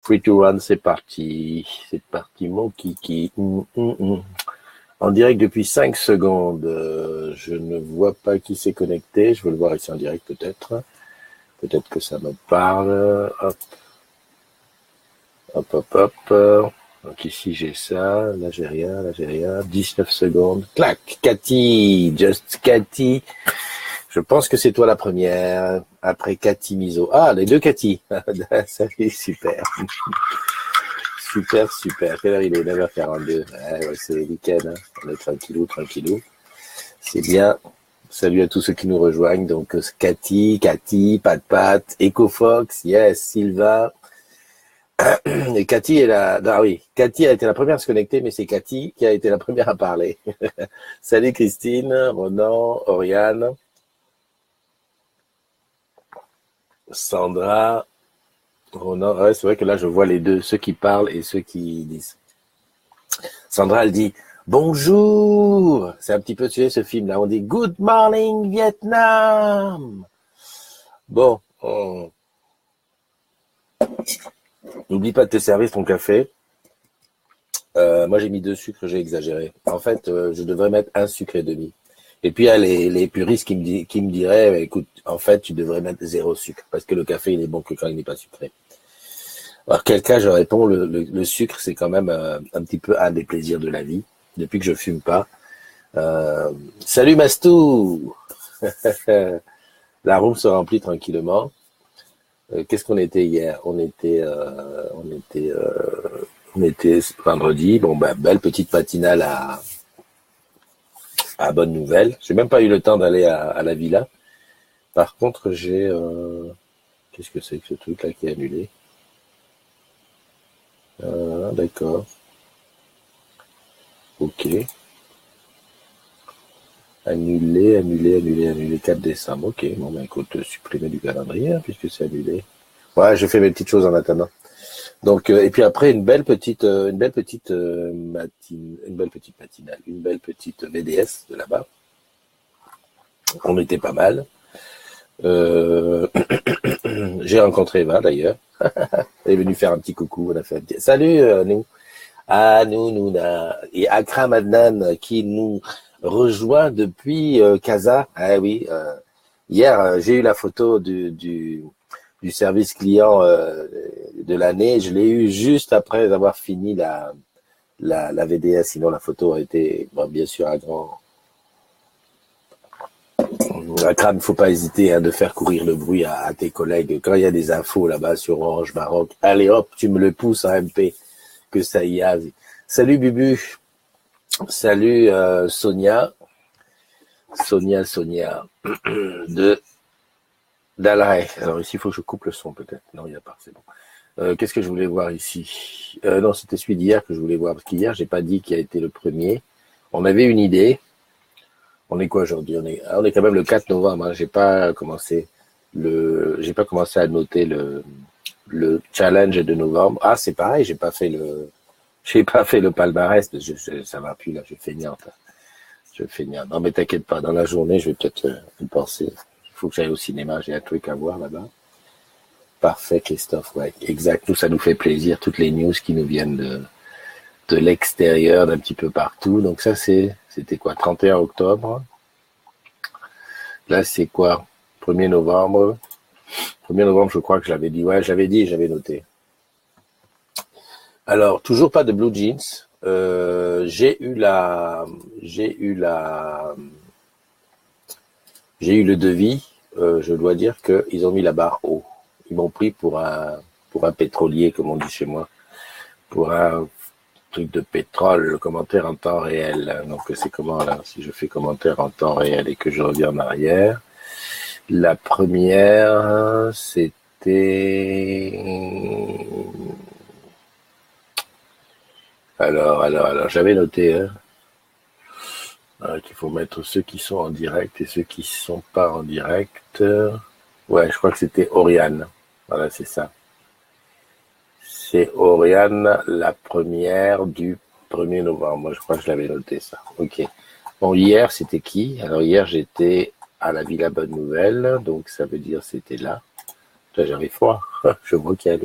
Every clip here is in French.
Free to run, c'est parti. C'est parti, mon kiki. En direct depuis 5 secondes. Je ne vois pas qui s'est connecté. Je veux le voir ici en direct peut-être. Peut-être que ça me parle. Hop. Hop, hop, hop. Donc ici j'ai ça. Là j'ai rien. Là j'ai rien. 19 secondes. Clac. Cathy. Just Cathy. Je pense que c'est toi la première. Après Cathy Miso. Ah, les deux Cathy. Ça fait super. Super, super. Quelle heure il est? 9h42. Ouais, c'est le week-end. Hein. On est tranquillou, tranquillou. C'est bien. Salut à tous ceux qui nous rejoignent. Donc, Cathy, Pat, EcoFox, yes, Sylvain. Et Cathy est la... Ah oui, Cathy a été la première à se connecter, mais c'est Cathy qui a été la première à parler. Salut Christine, Ronan, Oriane, Sandra, Ronan. Ouais, c'est vrai que là, je vois les deux, ceux qui parlent et ceux qui disent. Sandra, elle dit bonjour. C'est un petit peu, tu sais, ce film-là. On dit good morning Vietnam. Bon, n'oublie pas de te servir ton café. Moi, j'ai mis 2 sucres, j'ai exagéré. En fait, je devrais mettre 1 sucre et demi. Et puis, il y a les puristes qui me diraient, écoute, en fait, tu devrais mettre 0 sucre parce que le café, il est bon que quand il n'est pas sucré. Alors, quel cas, je réponds, le sucre, c'est quand même un petit peu un des plaisirs de la vie. Depuis que je fume pas. Salut Mastou. La room se remplit tranquillement. Qu'est-ce qu'on était hier? On était vendredi. Bon, bah, belle petite matinale à Bonne Nouvelle. J'ai même pas eu le temps d'aller à la villa. Par contre, j'ai qu'est-ce que c'est que ce truc-là qui est annulé? D'accord. Ok. Annulé, 4 décembre. Ok, bon, ben écoute, supprimer du calendrier, hein, puisque c'est annulé. Ouais, je fais mes petites choses en attendant. Donc, et puis après, une belle petite matinale, une belle petite VDS de là-bas. On était pas mal. J'ai rencontré Eva, d'ailleurs. Elle est venue faire un petit coucou. On a fait un petit... Salut, nous. Ah, nous, et Akram Adnan, qui nous rejoint depuis Casa. Ah oui, hier, j'ai eu la photo du service client de l'année. Je l'ai eu juste après avoir fini la VDS. Sinon, la photo a été, bon, bien sûr, un grand... Akram, faut pas hésiter hein, de faire courir le bruit à tes collègues. Quand il y a des infos là-bas sur Orange Maroc, allez hop, tu me le pousses en MP, que ça y a. Salut Bubu. Salut Sonia de d'Alray. Alors ici, il faut que je coupe le son peut-être. Non, il n'y a pas, c'est bon. Qu'est-ce que je voulais voir ici? Non, c'était celui d'hier que je voulais voir, parce qu'hier, j'ai pas dit qui a été le premier. On avait une idée. On est quoi aujourd'hui? On est quand même le 4 novembre. Hein. J'ai pas commencé à noter le challenge de novembre. Ah, c'est pareil, j'ai pas fait le palmarès. Ça va plus là, je fais feignante. Non, mais t'inquiète pas, dans la journée, je vais peut-être y penser. Il faut que j'aille au cinéma, j'ai un truc à voir là-bas. Parfait, Christophe, ouais, exact. Nous, ça nous fait plaisir, toutes les news qui nous viennent de l'extérieur, d'un petit peu partout. Donc ça, c'était quoi, 31 octobre. Là, c'est quoi, 1er novembre. 1er novembre, je crois que je l'avais dit. Ouais, j'avais noté. Alors, toujours pas de blue jeans. J'ai eu le devis. Je dois dire qu'ils ont mis la barre haut. Ils m'ont pris pour un pétrolier, comme on dit chez moi, pour un truc de pétrole, le commentaire en temps réel. Donc c'est comment là, si je fais commentaire en temps réel et que je reviens en arrière. La première, c'était... Alors, j'avais noté qu'il faut mettre ceux qui sont en direct et ceux qui ne sont pas en direct. Ouais, je crois que c'était Oriane. Voilà, c'est ça. C'est Oriane, la première du 1er novembre. Moi, je crois que je l'avais noté, ça. Ok. Bon, hier, c'était qui? Alors, hier, j'étais à la Villa Bonne Nouvelle. Donc, ça veut dire c'était là. Là, j'arrive froid. Je vois qu'il y a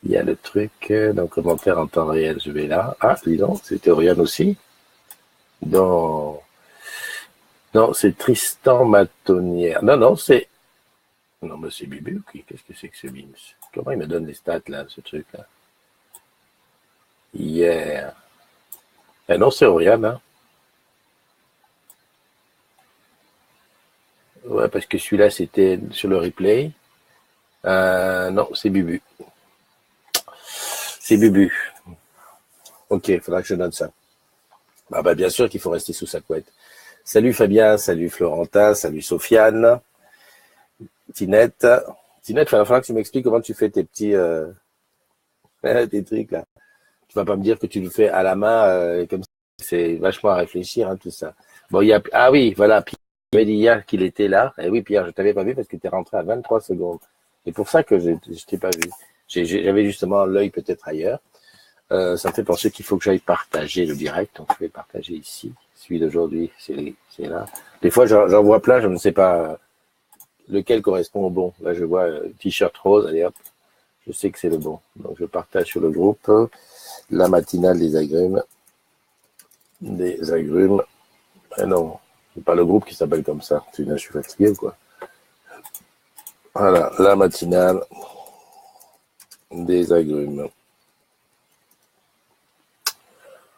Il y a le truc, donc commentaire en temps réel, je vais là. Ah, dis donc, c'était Oriane aussi. Dans... Non, c'est Tristan Matonnière. Non, non, c'est... Non, mais c'est Bibu, qu'est-ce que c'est que ce Bims? Comment il me donne les stats, là, ce truc-là? Hier. Eh non, c'est Oriane, hein. Ouais, parce que celui-là, c'était sur le replay. Non, c'est Bibu. C'est Bibu. Ok, il faudra que je donne ça. Ah bah bien sûr qu'il faut rester sous sa couette. Salut Fabien, salut Florentin, salut Sofiane, Tinette. Tinette, il va falloir que tu m'expliques comment tu fais tes petits tes trucs là. Tu vas pas me dire que tu le fais à la main comme ça. C'est vachement à réfléchir, hein, tout ça. Bon, il y a... Ah oui, voilà, Pierre m'avait dit hier qu'il était là. Eh oui, Pierre, je t'avais pas vu parce que tu es rentré à 23 secondes. C'est pour ça que je t'ai pas vu. J'avais justement l'œil peut-être ailleurs. Ça me fait penser qu'il faut que j'aille partager le direct. Donc, je vais partager ici. Celui d'aujourd'hui, c'est là. Des fois, j'en vois plein, je ne sais pas lequel correspond au bon. Là, je vois t-shirt rose, allez hop. Je sais que c'est le bon. Donc, je partage sur le groupe la matinale des agrumes. Des agrumes. Ah non, c'est pas le groupe qui s'appelle comme ça. Je suis fatigué ou quoi? Voilà, la matinale des agrumes.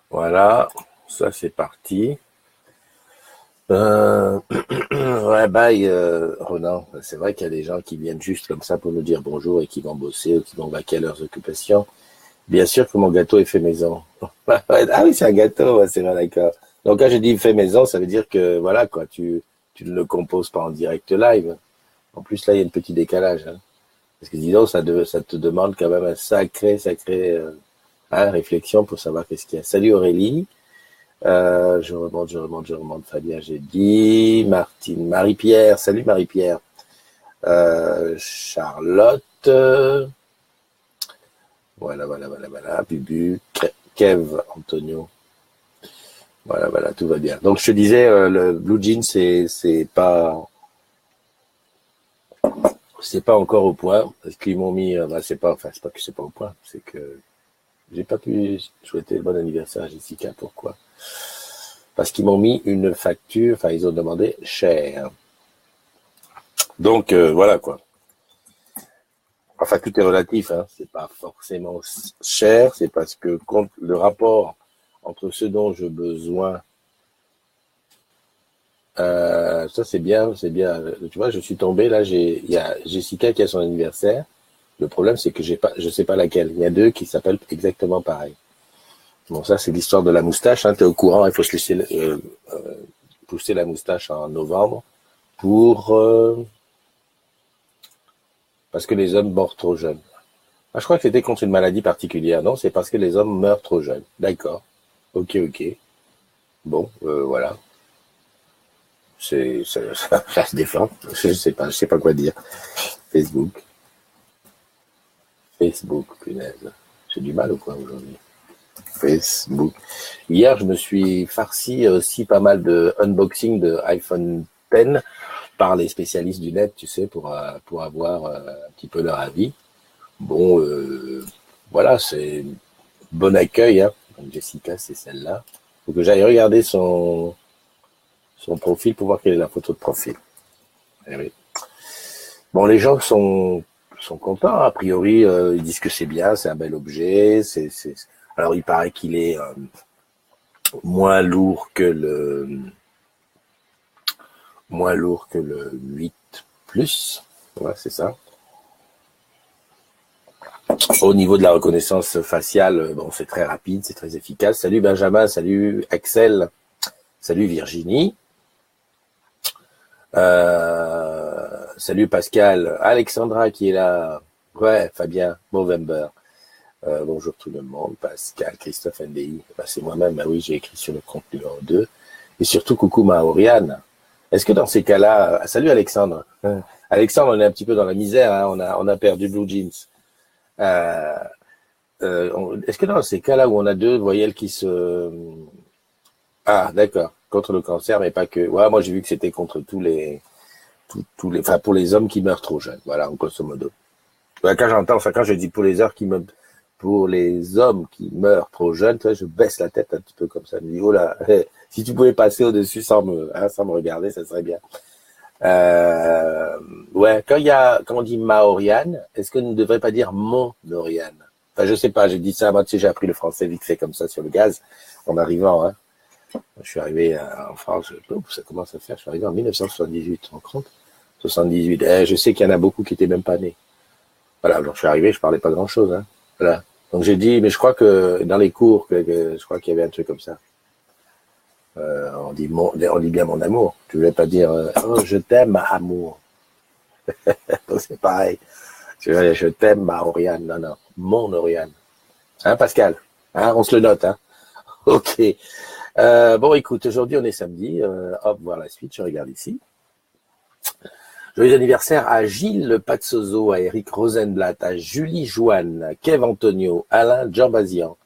Voilà, ça c'est parti. Ouais, bye, Ronan. C'est vrai qu'il y a des gens qui viennent juste comme ça pour nous dire bonjour et qui vont bosser ou qui vont vaquer à leurs occupations. Bien sûr que mon gâteau est fait maison. Ah oui, c'est un gâteau, ouais, c'est vrai, d'accord. Donc quand je dis fait maison, ça veut dire que voilà quoi, tu ne le composes pas en direct live. En plus là, il y a un petit décalage. Hein. Parce que dis donc, ça te demande quand même un sacré réflexion pour savoir qu'est-ce qu'il y a. Salut Aurélie. Je remonte. Fabien, j'ai dit. Martine, Marie-Pierre. Salut Marie-Pierre. Charlotte. Voilà. Bubu. Kev, Antonio. Voilà, tout va bien. Donc je te disais, le Blue Jean, c'est pas encore au point. Parce qu'ils m'ont mis, c'est pas que c'est pas au point, c'est que j'ai pas pu souhaiter le bon anniversaire à Jessica. Pourquoi? Parce qu'ils m'ont mis une facture, enfin ils ont demandé cher. Donc voilà quoi. Enfin tout est relatif, hein. C'est pas forcément cher, c'est parce que compte le rapport entre ce dont j'ai besoin. Ça c'est bien. Tu vois, je suis tombé là. Il y a Jessica qui a son anniversaire. Le problème c'est que je sais pas laquelle. Il y a deux qui s'appellent exactement pareil. Bon, ça c'est l'histoire de la moustache. Hein, t'es au courant. Il faut se laisser pousser la moustache en novembre pour parce que les hommes meurent trop jeunes. Ah, je crois que c'était contre une maladie particulière. Non, c'est parce que les hommes meurent trop jeunes. D'accord. Ok. Bon, voilà. Ça se défend. Je sais pas quoi dire. Facebook, punaise. J'ai du mal ou quoi aujourd'hui? Facebook. Hier, je me suis farci aussi pas mal de unboxing de iPhone X par les spécialistes du net, tu sais, pour avoir un petit peu leur avis. Bon, voilà, c'est bon accueil. Hein. Donc Jessica, c'est celle-là. Faut que j'aille regarder son profil pour voir quelle est la photo de profil. Eh oui. Bon, les gens sont contents. A priori, ils disent que c'est bien, c'est un bel objet. Alors, il paraît qu'il est moins lourd que le 8 Plus. Ouais, c'est ça. Au niveau de la reconnaissance faciale, bon, c'est très rapide, c'est très efficace. Salut Benjamin, salut Axel, salut Virginie. Salut Pascal, Alexandra qui est là. Ouais, Fabien, Movember. Bonjour tout le monde, Pascal, Christophe NDI. Bah, c'est moi-même, bah oui, j'ai écrit sur le compte numéro 2. Et surtout, coucou ma Oriane. Est-ce que dans ces cas-là, salut Alexandre. Alexandre, on est un petit peu dans la misère, hein, on a perdu Blue Jeans. Est-ce que dans ces cas-là où on a deux voyelles qui se... Ah, d'accord, contre le cancer, mais pas que. Ouais, moi j'ai vu que c'était contre tous les, enfin pour les hommes qui meurent trop jeunes. Voilà, en grosso modo. Ouais, quand j'entends ça, quand je dis pour les hommes qui meurent trop jeunes, tu vois, je baisse la tête un petit peu comme ça. Je me dis, oh là, si tu pouvais passer au-dessus sans me regarder, ça serait bien. Euh, ouais, quand on dit Maoriane, est-ce qu'on ne devrait pas dire mon Oriane? Enfin, je sais pas, j'ai dit ça, moi, tu sais, j'ai appris le français vite fait comme ça sur le gaz, en arrivant, hein. Je suis arrivé en France, ça commence à faire, je suis arrivé en 1978, tu te rends compte? 78. Je sais qu'il y en a beaucoup qui étaient même pas nés. Voilà, alors je suis arrivé, je parlais pas grand chose, hein. Voilà. Donc j'ai dit, mais je crois que dans les cours, je crois qu'il y avait un truc comme ça. On dit bien mon amour. Tu voulais pas dire, oh, je t'aime, ma amour. Donc c'est pareil. Je t'aime, ma Oriane. Non, non, mon Oriane. Hein, Pascal? Hein, on se le note, hein. Ok. Bon, écoute, aujourd'hui on est samedi. Hop, voir la suite. Je regarde ici. Joyeux anniversaire à Gilles Pazzoso, à Eric Rosenblatt, à Julie Joanne, à Kev Antonio, Alain Djambazian,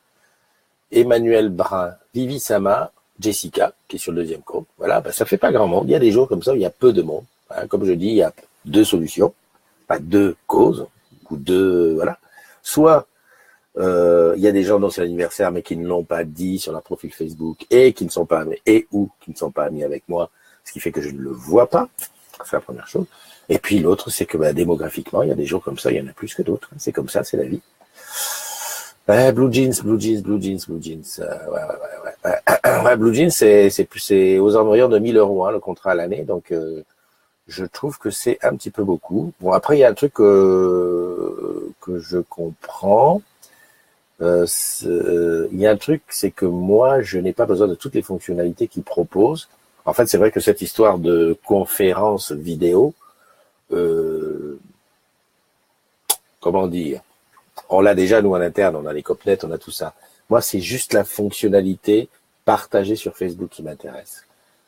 Emmanuel Brun, Vivi Sama, Jessica, qui est sur le deuxième groupe. Voilà, ça fait pas grand monde. Il y a des jours comme ça où il y a peu de monde. Hein, comme je dis, il y a deux solutions, pas deux causes, ou deux, voilà. Soit il y a des gens dont c'est l'anniversaire mais qui ne l'ont pas dit sur leur profil Facebook et qui ne sont pas ou qui ne sont pas amis avec moi, ce qui fait que je ne le vois pas. C'est la première chose. Et puis l'autre, c'est que démographiquement, il y a des jours comme ça, il y en a plus que d'autres. C'est comme ça, c'est la vie. Blue Jeans. Blue Jeans, c'est aux environs de 1000 euros, hein, le contrat à l'année. Donc, je trouve que c'est un petit peu beaucoup. Bon, après, il y a un truc que je comprends. Il y a un truc, c'est que moi, je n'ai pas besoin de toutes les fonctionnalités qu'ils proposent. En fait, c'est vrai que cette histoire de conférence vidéo, comment dire, on l'a déjà, nous, en interne, on a les copnets, on a tout ça. Moi, c'est juste la fonctionnalité partagée sur Facebook qui m'intéresse.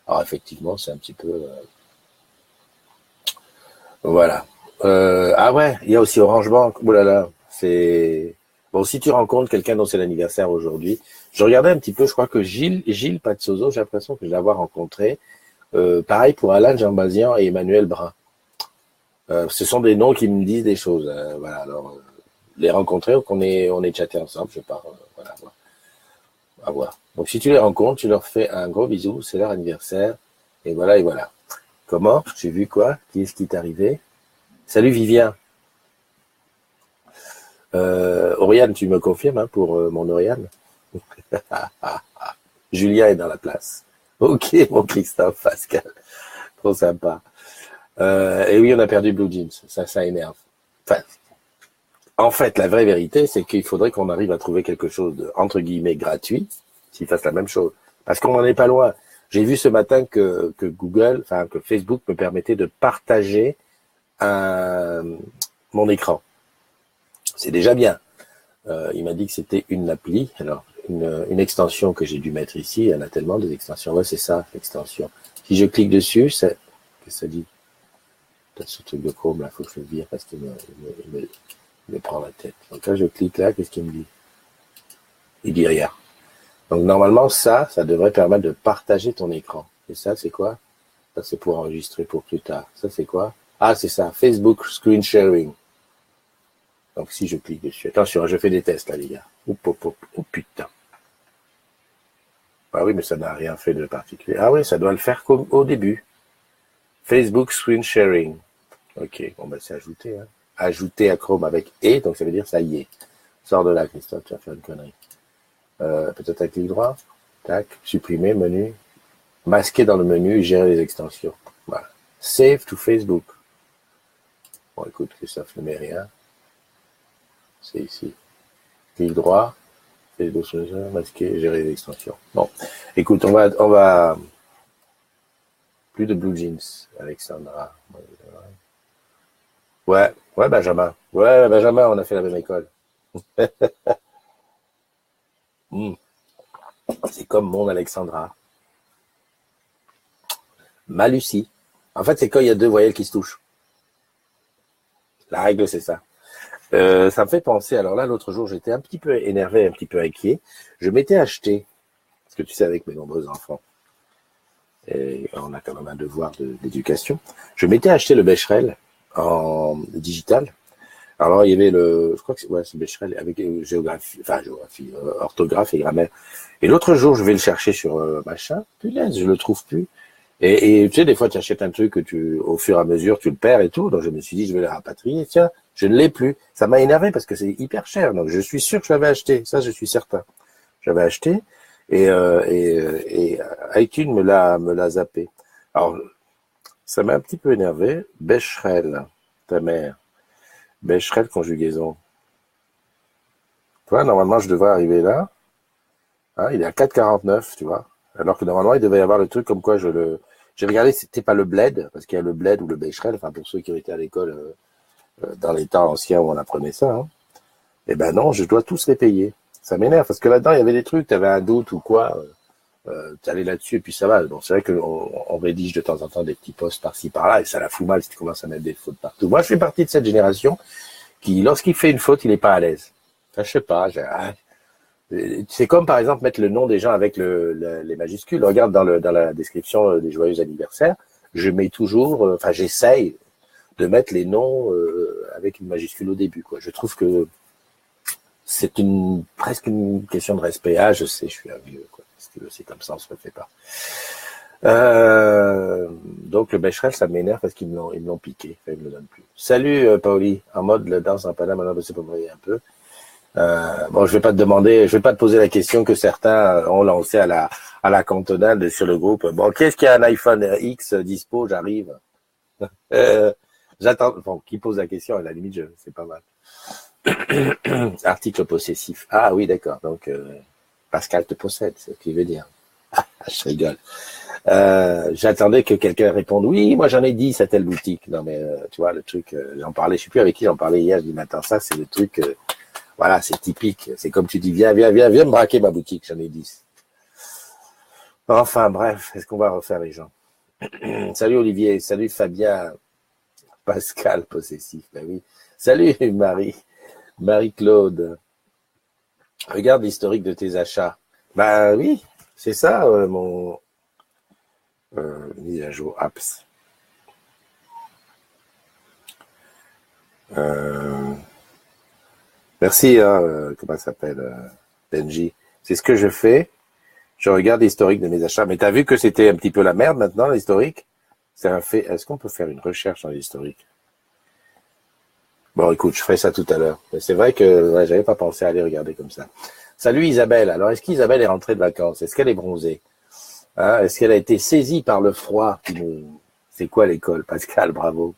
Alors, effectivement, c'est un petit peu... voilà. Ah ouais, il y a aussi Orange Bank. Oh là là, c'est... Bon, si tu rencontres quelqu'un dont c'est l'anniversaire aujourd'hui, je regardais un petit peu, je crois que Gilles Pazzoso, j'ai l'impression que je l'avais rencontré. Pareil pour Alain Djambazian et Emmanuel Brun. Ce sont des noms qui me disent des choses. Voilà, alors les rencontrer ou on est chatté ensemble, je pars. Voilà, à voir. Donc si tu les rencontres, tu leur fais un gros bisou, c'est leur anniversaire, et voilà et voilà. Comment? J'ai vu quoi? Qui est-ce qui est arrivé? Salut Vivien. Oriane, tu me confirmes hein, pour mon Oriane? Julien est dans la place. Ok, mon Christophe Pascal. Trop sympa. Et oui, on a perdu Blue Jeans. Ça énerve. Enfin, en fait, la vraie vérité, c'est qu'il faudrait qu'on arrive à trouver quelque chose de, entre guillemets, gratuit, s'ils fassent la même chose. Parce qu'on n'en est pas loin. J'ai vu ce matin que Google, enfin, que Facebook me permettait de partager mon écran. C'est déjà bien. Il m'a dit que c'était une appli. Alors, une extension que j'ai dû mettre ici. Il y en a tellement des extensions. Ouais, c'est ça, l'extension. Si je clique dessus, qu'est-ce que ça dit? Ce truc de Chrome, là, faut que je le vire parce qu'il me prend la tête. Donc là, je clique là, qu'est-ce qu'il me dit? Il dit rien. Donc normalement, ça devrait permettre de partager ton écran. Et ça, c'est quoi? Ça, c'est pour enregistrer pour plus tard. Ça, c'est quoi? Ah, c'est ça, Facebook Screen Sharing. Donc si je clique dessus, attention, je fais des tests là, les gars. Oh putain. Ah oui, mais ça n'a rien fait de particulier. Ah oui, ça doit le faire comme au début. Facebook Screen Sharing. Ok, bon c'est ajouté. Hein. Ajouter à Chrome avec « et », donc ça veut dire « ça y est ». Sors de là, Christophe, tu vas faire une connerie. Peut-être un clic droit. Tac, supprimer, menu. Masquer dans le menu, gérer les extensions. Voilà. Save to Facebook. Bon, écoute, Christophe ne met rien. C'est ici. Clic droit. Facebook, masquer, gérer les extensions. Bon, écoute, on va... Plus de Blue Jeans, Alexandra. Ouais, Benjamin. Ouais, Benjamin, on a fait la même école. C'est comme mon Alexandra. Ma Lucie. En fait, c'est quand il y a deux voyelles qui se touchent. La règle, c'est ça. Ça me fait penser, alors là, l'autre jour, j'étais un petit peu énervé, un petit peu inquiet. Je m'étais acheté, parce que tu sais, avec mes nombreux enfants, et on a quand même un devoir d'éducation, je m'étais acheté le Becherel en digital, Alors, il y avait je crois que c'est Becherel avec géographie, orthographe et grammaire. Et l'autre jour, je vais le chercher sur machin, punaise, je le trouve plus. Et tu sais, des fois, tu achètes un truc que au fur et à mesure, tu le perds et tout. Donc, je me suis dit, je vais le rapatrier. Tiens, je ne l'ai plus. Ça m'a énervé parce que c'est hyper cher. Donc, je suis sûr que je l'avais acheté. Ça, je suis certain. J'avais acheté et iTunes me l'a zappé. Alors, ça m'a un petit peu énervé. Becherel, ta mère. Becherel conjugaison. Tu vois, normalement, je devrais arriver là. Hein, il est à 4,49, tu vois. Alors que normalement, il devait y avoir le truc comme quoi j'ai regardé, c'était pas le bled, parce qu'il y a le bled ou le becherel, enfin, pour ceux qui ont été à l'école, dans les temps anciens où on apprenait ça, hein. Eh ben non, je dois tous les payer. Ça m'énerve, parce que là-dedans, il y avait des trucs, t'avais un doute ou quoi, t'allais là-dessus, et puis ça va. Bon, c'est vrai qu'on rédige de temps en temps des petits posts par-ci, par-là, et ça la fout mal si tu commences à mettre des fautes partout. Moi, je fais partie de cette génération qui, lorsqu'il fait une faute, il est pas à l'aise. Enfin, je sais pas, c'est comme par exemple mettre le nom des gens avec les majuscules. Regarde dans la description des joyeux anniversaires, je mets toujours, enfin j'essaye de mettre les noms avec une majuscule au début, quoi. Je trouve que c'est presque une question de respect. Ah, je sais, je suis un vieux, quoi. Si tu veux, c'est comme ça, on se refait pas. Donc le Becherel, ça m'énerve parce ils me l'ont piqué. Enfin, ils me le donnent plus. Salut Paoli, en mode le danse en Panama, maintenant c'est pour briller un peu. Bon, je vais pas te poser la question que certains ont lancée à la cantonade sur le groupe. Bon, qu'est-ce qu'il y a un iPhone X dispo? J'arrive. J'attends. Bon, qui pose la question? À la limite, c'est pas mal. Article possessif. Ah oui, d'accord. Donc Pascal te possède, c'est ce qu'il veut dire. Ah, je rigole. J'attendais que quelqu'un réponde. Oui, moi j'en ai 10 à telle boutique. Non mais tu vois le truc. J'en parlais. Je sais plus avec qui j'en parlais hier. Je dis mais attends, ça c'est le truc. Voilà, c'est typique. C'est comme tu dis, viens me braquer ma boutique, j'en ai 10. Enfin, bref, est-ce qu'on va refaire les gens? Salut Olivier, salut Fabien, Pascal, possessif, ben oui. Salut Marie-Claude. Regarde l'historique de tes achats. Ben oui, c'est ça, mon mise à jour apps. Merci, hein, comment ça s'appelle, Benji. C'est ce que je fais. Je regarde l'historique de mes achats. Mais t'as vu que c'était un petit peu la merde maintenant, l'historique? C'est un fait. Est-ce qu'on peut faire une recherche dans l'historique? Bon, écoute, je ferai ça tout à l'heure. Mais c'est vrai que ouais, j'avais pas pensé à aller regarder comme ça. Salut Isabelle. Alors, est-ce qu'Isabelle est rentrée de vacances? Est-ce qu'elle est bronzée? Hein, est-ce qu'elle a été saisie par le froid? C'est quoi l'école, Pascal? Bravo.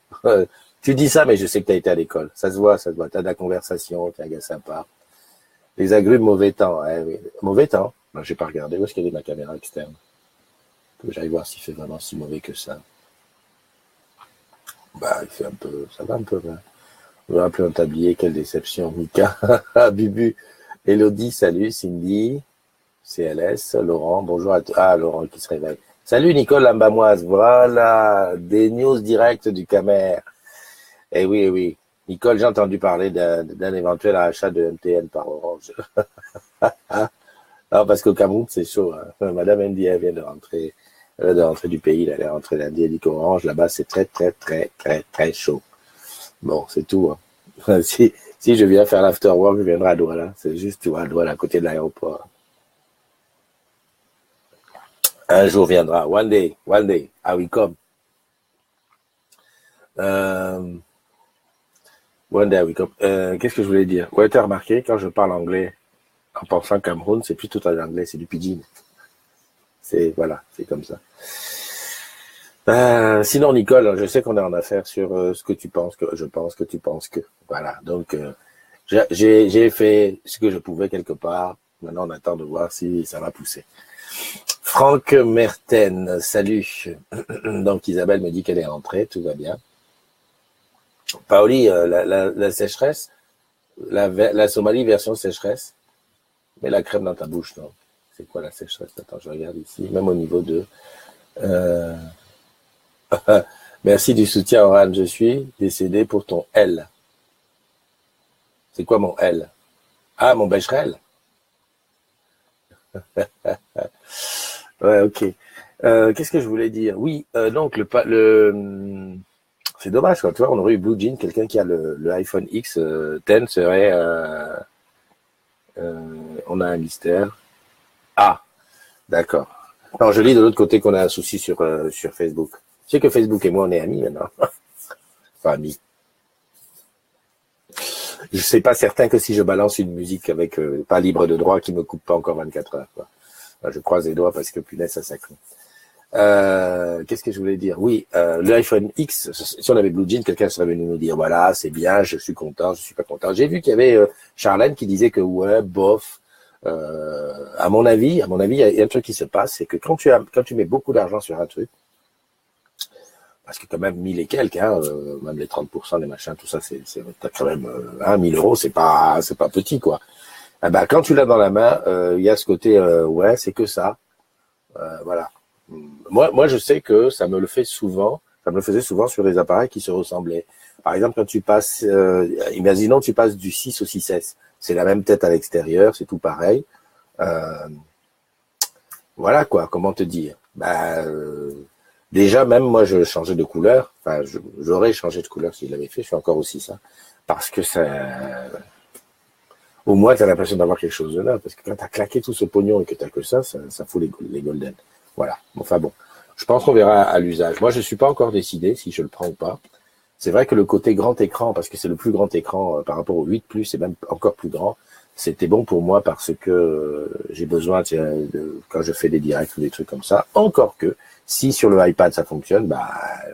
Tu dis ça, mais je sais que tu as été à l'école. Ça se voit, ça se voit. T'as de la conversation, t'es un gars sympa. Les agrumes, mauvais temps. Hein, oui. Mauvais temps? Ben, j'ai pas regardé. Où est-ce qu'elle est ma caméra externe? Que j'aille voir s'il fait vraiment si mauvais que ça. Bah, il fait un peu, ça va un peu, là. On va appeler un tablier, quelle déception. Mika, Bubu, Elodie, salut, Cindy, CLS, Laurent, bonjour à toi. Ah, Laurent qui se réveille. Salut Nicole Lambamoise, voilà, des news directes du Camer. Eh oui, eh oui. Nicole, j'ai entendu parler d'un éventuel achat de MTN par Orange. Non, parce qu'au Cameroun, c'est chaud, hein. Madame Andy, elle vient de rentrer. Elle vient de rentrer du pays, elle est rentrée lundi, elle dit qu'Orange, là-bas, c'est très, très, très, très, très chaud. Bon, c'est tout, hein. Si je viens faire l'afterwork, je viendrai à Douala. C'est juste, tu vois, à Douala, à côté de l'aéroport. Un jour viendra. One day, I will come. Euh, One day, I will come. Qu'est-ce que je voulais dire? Ouais, t'as remarqué, quand je parle anglais, en pensant Cameroun, c'est plus tout en anglais, c'est du pidgin. Voilà, c'est comme ça. Sinon, Nicole, je sais qu'on est en affaire sur ce que tu penses que je pense que tu penses que. Voilà. Donc, j'ai fait ce que je pouvais quelque part. Maintenant, on attend de voir si ça va pousser. Franck Merten, salut. Donc, Isabelle me dit qu'elle est rentrée, tout va bien. Paoli, la sécheresse, la Somalie version sécheresse. Mets la crème dans ta bouche, non? C'est quoi la sécheresse? Attends, je regarde ici. Même au niveau de... Euh... Merci du soutien, Oran. Je suis décédé pour ton L. C'est quoi mon L? Ah, mon Becherel? Ouais, ok. Qu'est-ce que je voulais dire? Oui, donc C'est dommage, quoi. Tu vois, on aurait eu Blue Jean, quelqu'un qui a le iPhone X 10 serait... on a un mystère. Ah, d'accord. Non, je lis de l'autre côté qu'on a un souci sur Facebook. Tu sais que Facebook et moi, on est amis maintenant. Enfin, amis. Je sais pas certain que si je balance une musique avec pas libre de droit qui me coupe pas encore 24 heures, quoi. Enfin, je croise les doigts parce que punaise, ça sacre. Qu'est-ce que je voulais dire? Oui, l'iPhone X, si on avait Blue Jean, quelqu'un serait venu nous dire, voilà, c'est bien, je suis content, je suis pas content. J'ai vu qu'il y avait Charlène qui disait que ouais, bof. À mon avis, il y a un truc qui se passe, c'est que quand tu mets beaucoup d'argent sur un truc, parce que quand même 1000 et quelques, hein, même les 30% des machins, tout ça, t'as quand même 1000 euros, c'est pas petit, quoi. Ah ben, quand tu l'as dans la main, il y a ce côté, ouais, c'est que ça, voilà. Moi, je sais que ça me le faisait souvent sur des appareils qui se ressemblaient. Par exemple, quand tu passes, imaginons tu passes du 6 au 6S, c'est la même tête à l'extérieur, c'est tout pareil. Euh, voilà quoi, comment te dire. Déjà, même moi, je changeais de couleur. Enfin, j'aurais changé de couleur s'il l'avait fait. Je fais encore aussi ça. Parce que ça, au moins, tu as l'impression d'avoir quelque chose de là. Parce que quand tu as claqué tout ce pognon et que tu que ça fout les golden. Voilà. Enfin bon, je pense qu'on verra à l'usage. Moi, je suis pas encore décidé si je le prends ou pas. C'est vrai que le côté grand écran, parce que c'est le plus grand écran par rapport au 8 Plus, c'est même encore plus grand. C'était bon pour moi parce que j'ai besoin, quand je fais des directs ou des trucs comme ça. Encore que, si sur le iPad ça fonctionne,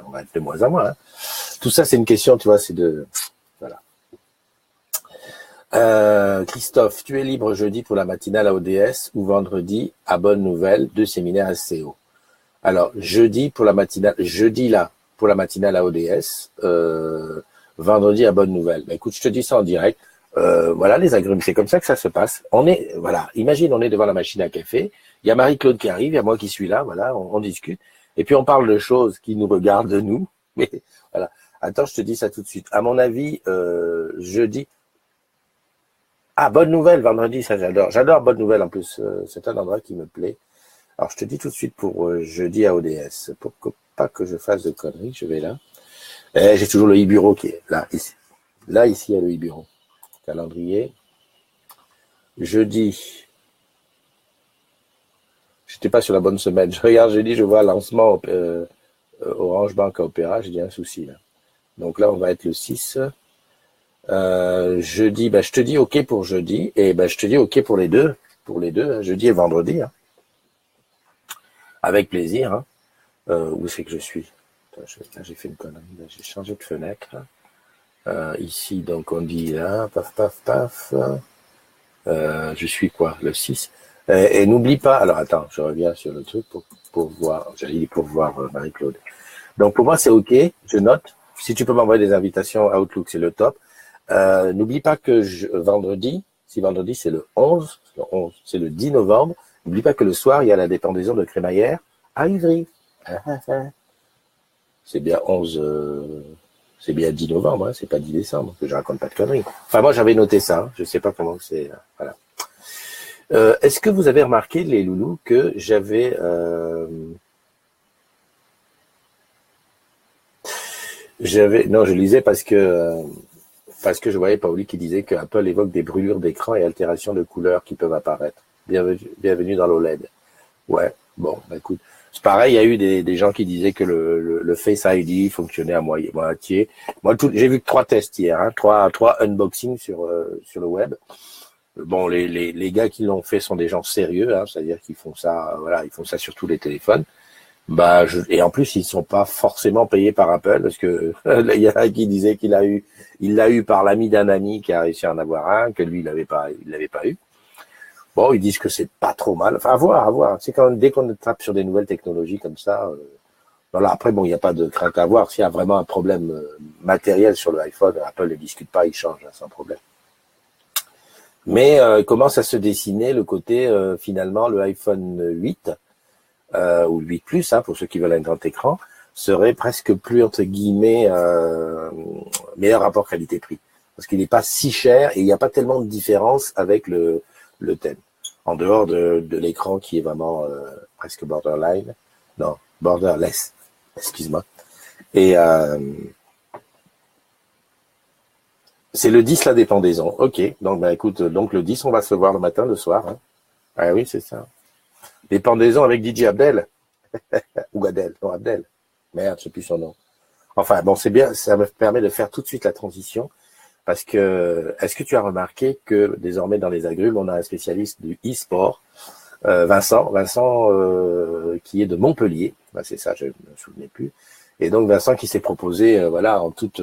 on va être de moins en moins. Hein. Tout ça, c'est une question, tu vois, c'est de... Voilà. Christophe, tu es libre jeudi pour la matinale à ODS ou vendredi à Bonne Nouvelle, 2 séminaires SCO. Alors, jeudi pour la matinale à ODS, vendredi à Bonne Nouvelle. Écoute, je te dis ça en direct. Voilà les agrumes, c'est comme ça que ça se passe. Imagine, on est devant la machine à café, il y a Marie-Claude qui arrive, il y a moi qui suis là, voilà, on discute, et puis on parle de choses qui nous regardent nous, mais voilà. Attends, je te dis ça tout de suite. À mon avis, jeudi, Bonne Nouvelle, vendredi, ça j'adore Bonne Nouvelle en plus, c'est un endroit qui me plaît. Alors je te dis tout de suite pour jeudi à ODS, pour pas que je fasse de conneries, je vais là. J'ai toujours le e-bureau qui est là, ici. Là, ici, il y a le e-bureau. Calendrier. Jeudi. J'étais pas sur la bonne semaine. Je regarde jeudi, je vois lancement Orange Bank à Opéra. J'ai dit un souci là. Donc là, on va être le 6. Jeudi, je te dis OK pour jeudi. Et je te dis OK pour les deux. Pour les deux, hein, jeudi et vendredi. Hein. Avec plaisir. Hein. Où c'est que je suis? Là, j'ai fait une connerie. J'ai changé de fenêtre. Ici, donc on dit là, paf, paf, paf. Je suis quoi? Le 6. Et n'oublie pas, alors attends, je reviens sur le truc pour voir, j'allais dire pour voir Marie-Claude. Donc pour moi c'est OK, je note. Si tu peux m'envoyer des invitations à Outlook, c'est le top. N'oublie pas que vendredi, si vendredi c'est le 11, c'est le 10 novembre, n'oublie pas que le soir il y a la dépendaison de crémaillère à Ivry. C'est bien 11, c'est bien 10 novembre, hein, c'est pas 10 décembre, que je raconte pas de conneries. Enfin moi j'avais noté ça, hein, je sais pas comment c'est, voilà. Est-ce que vous avez remarqué, les loulous, que non, je lisais parce que je voyais Paoli qui disait que Apple évoque des brûlures d'écran et altérations de couleurs qui peuvent apparaître. Bienvenue dans l'OLED. Ouais, bon, écoute. C'est pareil, il y a eu des gens qui disaient que le Face ID fonctionnait à moitié. Moi, j'ai vu que 3 tests hier, hein, 3 unboxings sur le web. Bon, les gars qui l'ont fait sont des gens sérieux, hein, c'est-à-dire qu'ils font ça, voilà, ils font ça sur tous les téléphones. Et en plus, ils sont pas forcément payés par Apple, parce que il y en a qui disait il l'a eu par l'ami d'un ami qui a réussi à en avoir un, que lui il l'avait pas eu. Bon, ils disent que c'est pas trop mal. Enfin, à voir. C'est dès qu'on tape sur des nouvelles technologies comme ça, voilà. Après, bon, il n'y a pas de crainte à avoir. S'il y a vraiment un problème matériel sur le iPhone, Apple ne discute pas, il change hein, sans problème. Mais commence à se dessiner le côté, finalement, le iPhone 8, ou le 8 Plus, hein, pour ceux qui veulent un grand écran, serait presque plus, entre guillemets, meilleur rapport qualité-prix. Parce qu'il n'est pas si cher et il n'y a pas tellement de différence avec le 10. En dehors de l'écran qui est vraiment presque borderline. Non, borderless, excuse-moi. Et C'est le 10 la dépendaison. Ok. Donc, bah, écoute, donc le 10, on va se voir le matin, le soir. Hein. Ah oui, c'est ça. Dépendaison avec DJ Abdel. Ou Adel. Non, Abdel. Merde, je sais plus son nom. Enfin, bon, c'est bien. Ça me permet de faire tout de suite la transition. Parce que, est-ce que tu as remarqué que désormais dans les agrumes, on a un spécialiste du e-sport, Vincent, qui est de Montpellier. Bah, c'est ça, je ne me souvenais plus. Et donc Vincent qui s'est proposé, voilà, en toute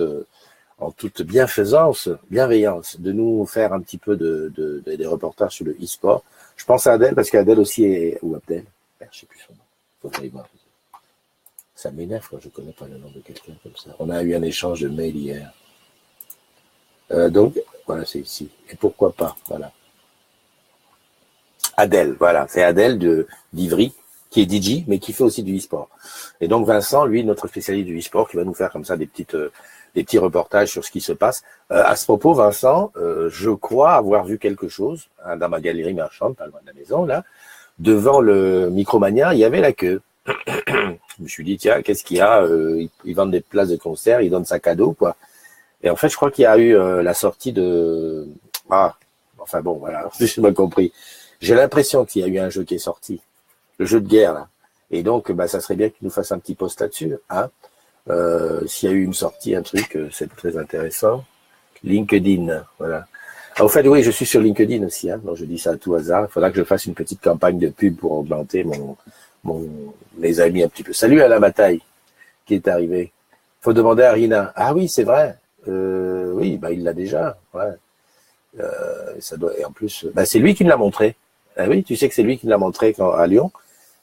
bienveillance, de nous faire un petit peu des reportages sur le e-sport. Je pense à Adèle, parce qu'Adèle aussi est, ou Abdel, je sais plus son nom, faut que j'aille voir. Ça m'énerve quand je connais pas le nom de quelqu'un comme ça. On a eu un échange de mails hier. Donc, voilà, c'est ici. Et pourquoi pas, voilà. Adèle, voilà, c'est Adèle d'Ivry, qui est DJ, mais qui fait aussi du e-sport. Et donc Vincent, lui, notre spécialiste du e-sport, qui va nous faire comme ça des petits reportages sur ce qui se passe. À ce propos, Vincent, je crois avoir vu quelque chose hein, dans ma galerie marchande, pas loin de la maison, là, devant le Micromania, il y avait la queue. Je me suis dit, tiens, qu'est-ce qu'il y a ils vendent des places de concert, ils donnent ça cadeau, quoi. Et en fait, je crois qu'il y a eu la sortie de... Ah, enfin bon, voilà, j'ai mal compris. J'ai l'impression qu'il y a eu un jeu qui est sorti, le jeu de guerre, là. Et donc, bah, ça serait bien qu'il nous fasse un petit post là-dessus, hein. S'il y a eu une sortie, un truc, c'est très intéressant. LinkedIn, voilà. Au fait, oui, je suis sur LinkedIn aussi, hein. Donc, je dis ça à tout hasard. Il faudra que je fasse une petite campagne de pub pour augmenter mes amis un petit peu. Salut à la bataille qui est arrivé. Faut demander à Rina. Ah oui, c'est vrai. Oui, bah, il l'a déjà, ouais. Ça doit, et en plus, bah, c'est lui qui me l'a montré. Ah oui, tu sais que c'est lui qui me l'a montré à Lyon.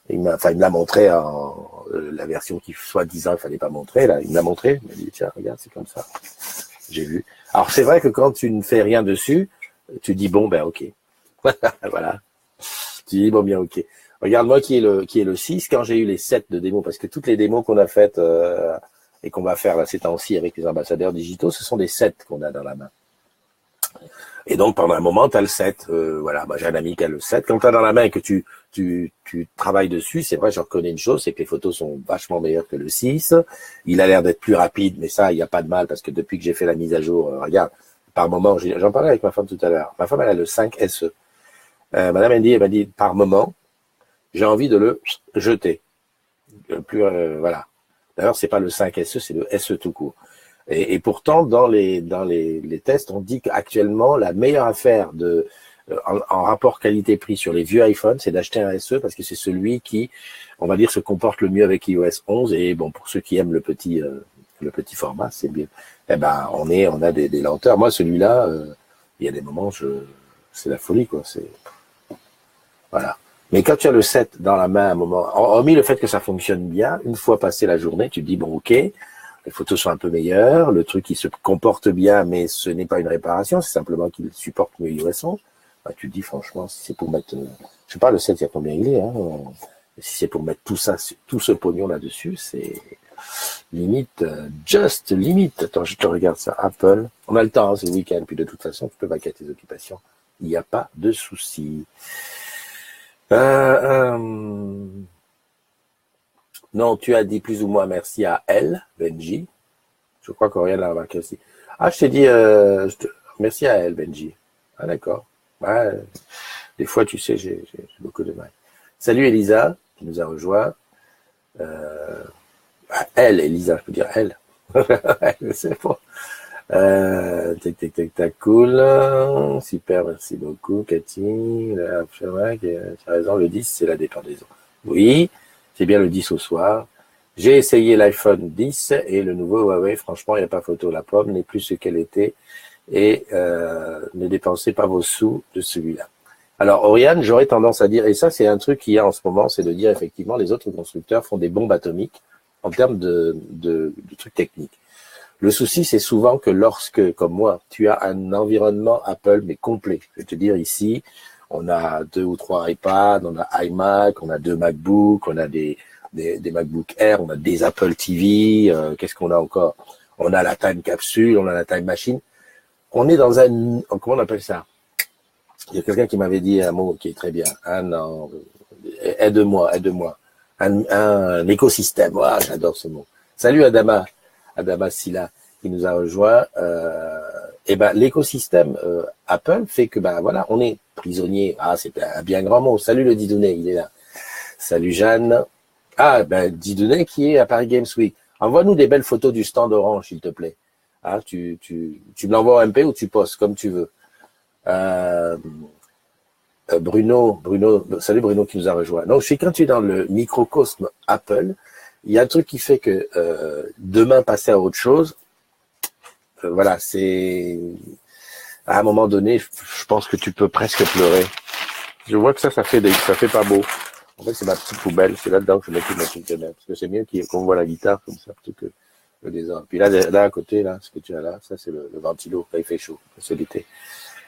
Il me l'a montré en la version qui soi-disant il fallait pas montrer. Là, il me l'a montré. Il m'a dit tiens, regarde, c'est comme ça. J'ai vu. Alors c'est vrai que quand tu ne fais rien dessus, tu dis bon ben ok. Voilà. Tu dis bon bien ok. Regarde moi qui est le 6, quand j'ai eu les 7 de démos, parce que toutes les démos qu'on a faites et qu'on va faire là ces temps-ci avec les ambassadeurs digitaux, ce sont des 7 qu'on a dans la main. Et donc, pendant un moment, tu as le 7. Voilà, moi j'ai un ami qui a le 7. Quand tu as dans la main et que tu travailles dessus, c'est vrai, je reconnais une chose, c'est que les photos sont vachement meilleures que le 6. Il a l'air d'être plus rapide, mais ça, il n'y a pas de mal, parce que depuis que j'ai fait la mise à jour, regarde, par moment, j'en parlais avec ma femme tout à l'heure. Ma femme, elle a le 5 SE. Madame elle m'a dit, par moment, j'ai envie de le jeter. Voilà. D'ailleurs, c'est pas le 5 SE, c'est le SE tout court. Et pourtant, dans les tests, on dit qu'actuellement, la meilleure affaire en rapport qualité-prix sur les vieux iPhones, c'est d'acheter un SE parce que c'est celui qui, on va dire, se comporte le mieux avec iOS 11. Et bon, pour ceux qui aiment le petit format, c'est bien. Eh ben, on a des lenteurs. Moi, celui-là, il y a des moments, c'est la folie, quoi. Voilà. Mais quand tu as le 7 dans la main à un moment, hormis le fait que ça fonctionne bien, une fois passé la journée, tu te dis, bon, ok, les photos sont un peu meilleures, le truc il se comporte bien, mais ce n'est pas une réparation, c'est simplement qu'il supporte mieux iOS 11. Bah, tu te dis franchement, si c'est pour mettre, je sais pas le 7, il y a combien il est, hein, si c'est pour mettre tout ça, tout ce pognon là-dessus, c'est limite, just limite. Attends, je te regarde ça, Apple. On a le temps, hein, c'est le week-end, puis de toute façon, tu peux vaquer à tes occupations. Il n'y a pas de souci. Non, tu as dit plus ou moins merci à elle, Benji. Je crois qu'Oriane l'a remarqué aussi. Ah, je t'ai dit merci à elle, Benji. Ah, d'accord. Ouais, des fois, tu sais, j'ai beaucoup de mal. Salut Elisa, qui nous a rejoint. Elle, Elisa, je peux dire elle. C'est bon. Tac, cool. Super, merci beaucoup, Cathy. Tu as raison, le 10, c'est la dépendaison. Oui. C'est bien le 10 au soir. J'ai essayé l'iPhone 10 et le nouveau Huawei. Franchement, il n'y a pas photo. La pomme n'est plus ce qu'elle était et ne dépensez pas vos sous de celui-là. Alors, Oriane, j'aurais tendance à dire, et ça, c'est un truc qu'il y a en ce moment, c'est de dire effectivement, les autres constructeurs font des bombes atomiques en termes de trucs techniques. Le souci, c'est souvent que lorsque, comme moi, tu as un environnement Apple, mais complet. Je vais te dire ici, on a 2 ou 3 iPads, on a iMac, on a 2 MacBooks, on a des MacBook Air, on a des Apple TV, qu'est-ce qu'on a encore? On a la Time Capsule, on a la Time Machine. On est dans comment on appelle ça? Il y a quelqu'un qui m'avait dit un mot qui est très bien. Aide-moi. Un écosystème. Voilà, j'adore ce mot. Salut Adama Silla, qui nous a rejoint. et ben l'écosystème Apple fait que ben voilà, on est prisonnier. Ah, c'est un bien grand mot. Salut le Didounet, il est là. Salut Jeanne. Ah, ben Didounet qui est à Paris Games Week. Envoie-nous des belles photos du stand Orange, s'il te plaît. Ah, tu me l'envoies en MP ou tu postes, comme tu veux. Euh, Bruno, salut Bruno qui nous a rejoint. Donc, quand tu es dans le microcosme Apple, il y a un truc qui fait que demain passer à autre chose, voilà, c'est à un moment donné, je pense que tu peux presque pleurer. Je vois que ça fait pas beau. En fait, c'est ma petite poubelle, c'est là-dedans que je mets tout ma truc de merde. Parce que c'est mieux qu'on voit la guitare comme ça plutôt que le désordre. Puis là à côté, là, ce que tu as là, ça c'est le ventilo, là il fait chaud, c'est l'été.